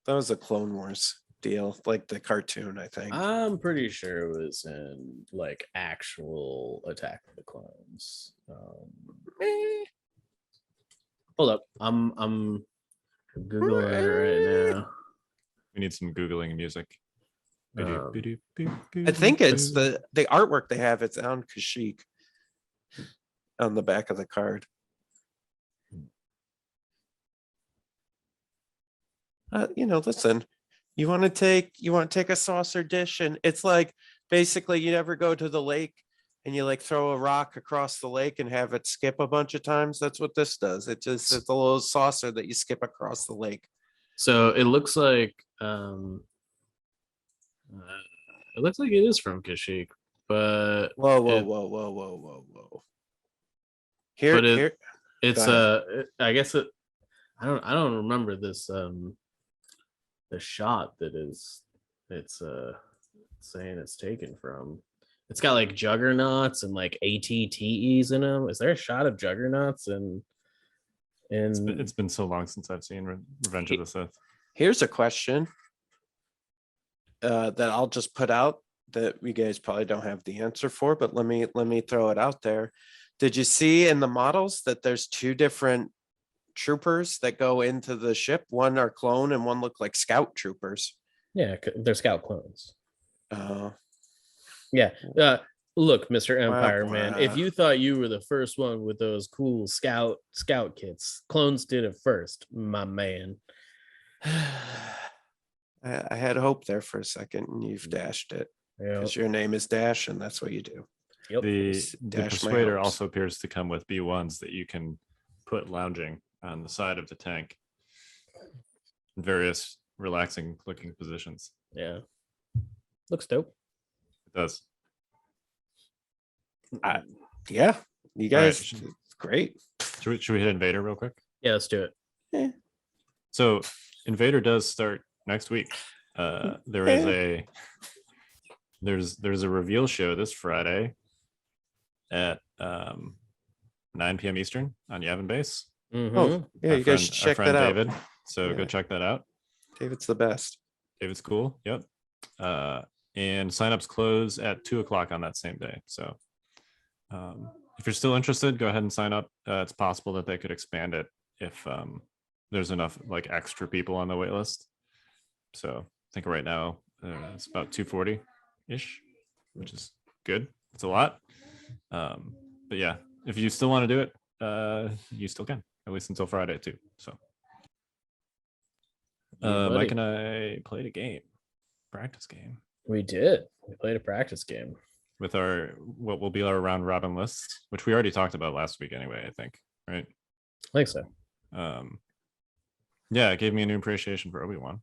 was a Clone Wars deal, like the cartoon. I think. I'm pretty sure it was in like actual Attack of the Clones. Hold up, I'm Googling it right now. We need some Googling music. I think it's the artwork they have. It's on Kashyyyk on the back of the card. Listen, you want to take a saucer dish, and it's like basically you never go to the lake and you like throw a rock across the lake and have it skip a bunch of times. That's what this does. It's a little saucer that you skip across the lake. So it looks like it is from Kashyyyk, but whoa. I guess I don't remember this the shot that it's saying it's taken from. It's got like juggernauts and like ATTEs in them. Is there a shot of juggernauts and it's been so long since I've seen Revenge of the Sith. Here's a question that I'll just put out that you guys probably don't have the answer for, but let me throw it out there. Did you see in the models that there's 2 different troopers that go into the ship? One are clone and one look like scout troopers. Yeah, they're scout clones. Yeah. Look, Mr. Empire Man, if you thought you were the first one with those cool scout kits, clones did it first, my man. I had hope there for a second, and you've dashed it because your name is Dash, and that's what you do. Yep. The Dash my Persuader hopes. also appears to come with B1s that you can put lounging on the side of the tank in various relaxing looking positions. Yeah. Looks dope. It does. Yeah, you guys, great. Should we hit Invader real quick? Yeah, let's do it. So Invader does start next week. There is there's a reveal show this Friday at 9 p.m. Eastern on Yavin Base. Oh, yeah, you guys should check that out. David. So Yeah. go check that out. David's the best. David's cool. Yep. And signups close at 2:00 on that same day. So if you're still interested, go ahead and sign up. It's possible that they could expand it if there's enough like extra people on the wait list. So I think right now it's about 240-ish, which is good. It's a lot. But yeah, if you still want to do it, you still can, at least until Friday too. So Mike and I played a practice game. We did. We played a practice game With what will be our round robin list, which we already talked about last week anyway, I think, right? I think so. Yeah, it gave me a new appreciation for Obi-Wan.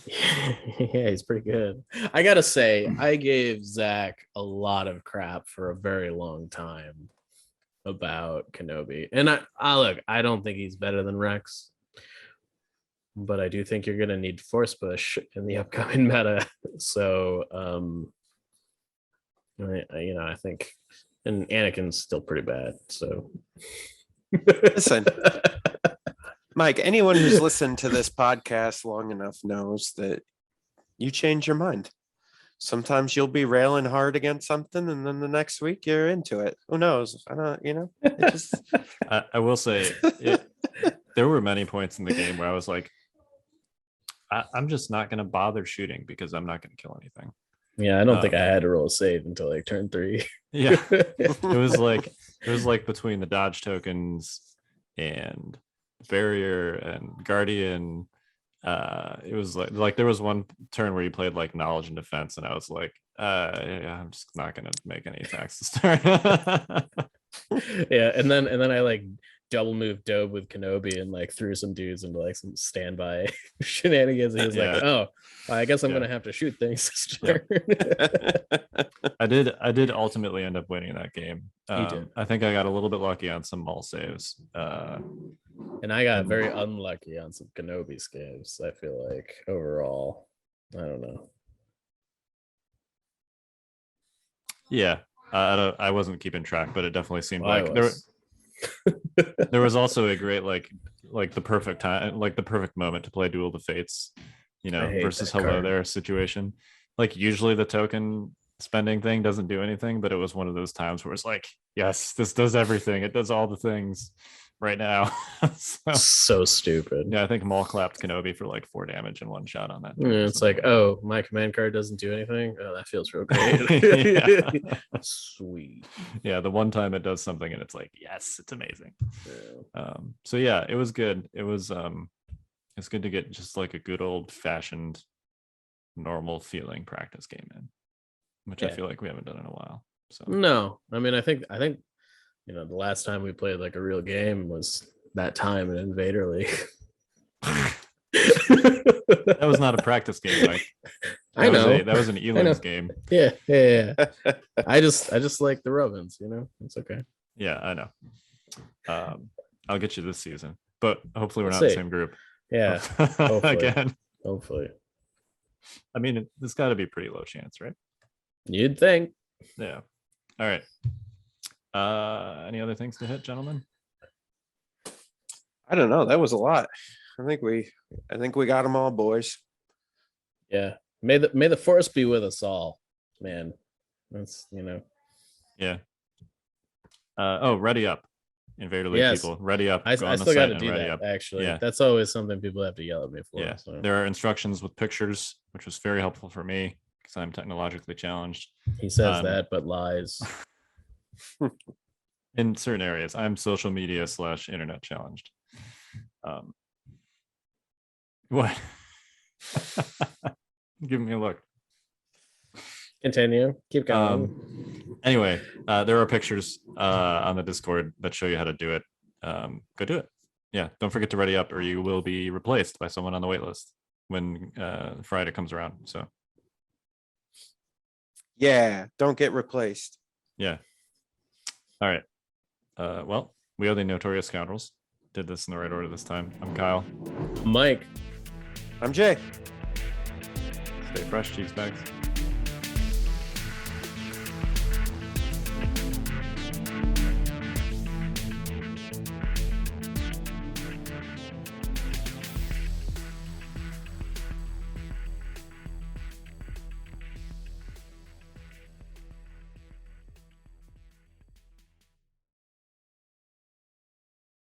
Yeah, he's pretty good. I gotta say, I gave Zach a lot of crap for a very long time about Kenobi. And I look, I don't think he's better than Rex, but I do think you're gonna need Force Push in the upcoming meta. So I think, and Anakin's still pretty bad. So Listen, Mike, anyone who's listened to this podcast long enough knows that you change your mind. Sometimes you'll be railing hard against something, and then the next week you're into it. Who knows? I don't, it just... I will say, there were many points in the game where I was like, I'm just not going to bother shooting because I'm not going to kill anything. Yeah, I don't think I had to roll a save until like turn 3. Yeah, it was like between the dodge tokens and barrier and guardian. It was like there was one turn where you played like knowledge and defense, and I was like, yeah, I'm just not gonna make any attacks this turn. Yeah, and then I like double moved Dobe with Kenobi and like threw some dudes into like some standby shenanigans. And he was like, "Oh, I guess I'm gonna have to shoot things this turn." I did ultimately end up winning that game. You did. I think I got a little bit lucky on some mall saves. And I got very unlucky on some Kenobi saves. I feel like overall, I don't know. Yeah, I wasn't keeping track, but it definitely seemed like there was also a great like the perfect time, like the perfect moment to play Duel of the Fates, versus Hello card. There situation. Like usually the token spending thing doesn't do anything, but it was one of those times where it's like, yes, this does everything. It does all the things right now. So stupid. Yeah, I think Maul clapped Kenobi for like 4 damage in one shot on that. Yeah, it's like, oh, my command card doesn't do anything. Oh, that feels real great. Sweet. Yeah, the one time it does something and it's like, yes, it's amazing. Yeah. So yeah, it was good. It was it's good to get just like a good old fashioned normal feeling practice game in, which I feel like we haven't done in a while. So no, I mean, I think the last time we played like a real game was that time in Invader League. That was not a practice game, Mike. I know that was an Elings game. Yeah. I just like the Rovens, it's okay. Yeah, I know. I'll get you this season, but hopefully we're We'll not in see. the same group. Yeah. Again. Hopefully. I mean, there's got to be a pretty low chance, right? You'd think. Yeah. All right. Any other things to hit, gentlemen? I don't know. That was a lot. I think we got them all, boys. Yeah. May the force be with us all, man. That's Yeah. Ready up. Invader League people. Ready up. I Go on the still got site to and do ready that. up. Actually, Yeah. that's always something people have to yell at me for. Yeah. So. There are instructions with pictures, which was very helpful for me because I'm technologically challenged. He says that, but lies. In certain areas, I'm social media / internet challenged. What? Give me a look. Continue. Keep going. Anyway, there are pictures on the Discord that show you how to do it. Go do it. Yeah, don't forget to ready up, or you will be replaced by someone on the wait list when Friday comes around. So Yeah, don't get replaced. yeah. All right. Well, we are the Notorious Scoundrels. Did this in the right order this time. I'm Kyle. Mike. I'm Jay. Stay fresh, cheese bags.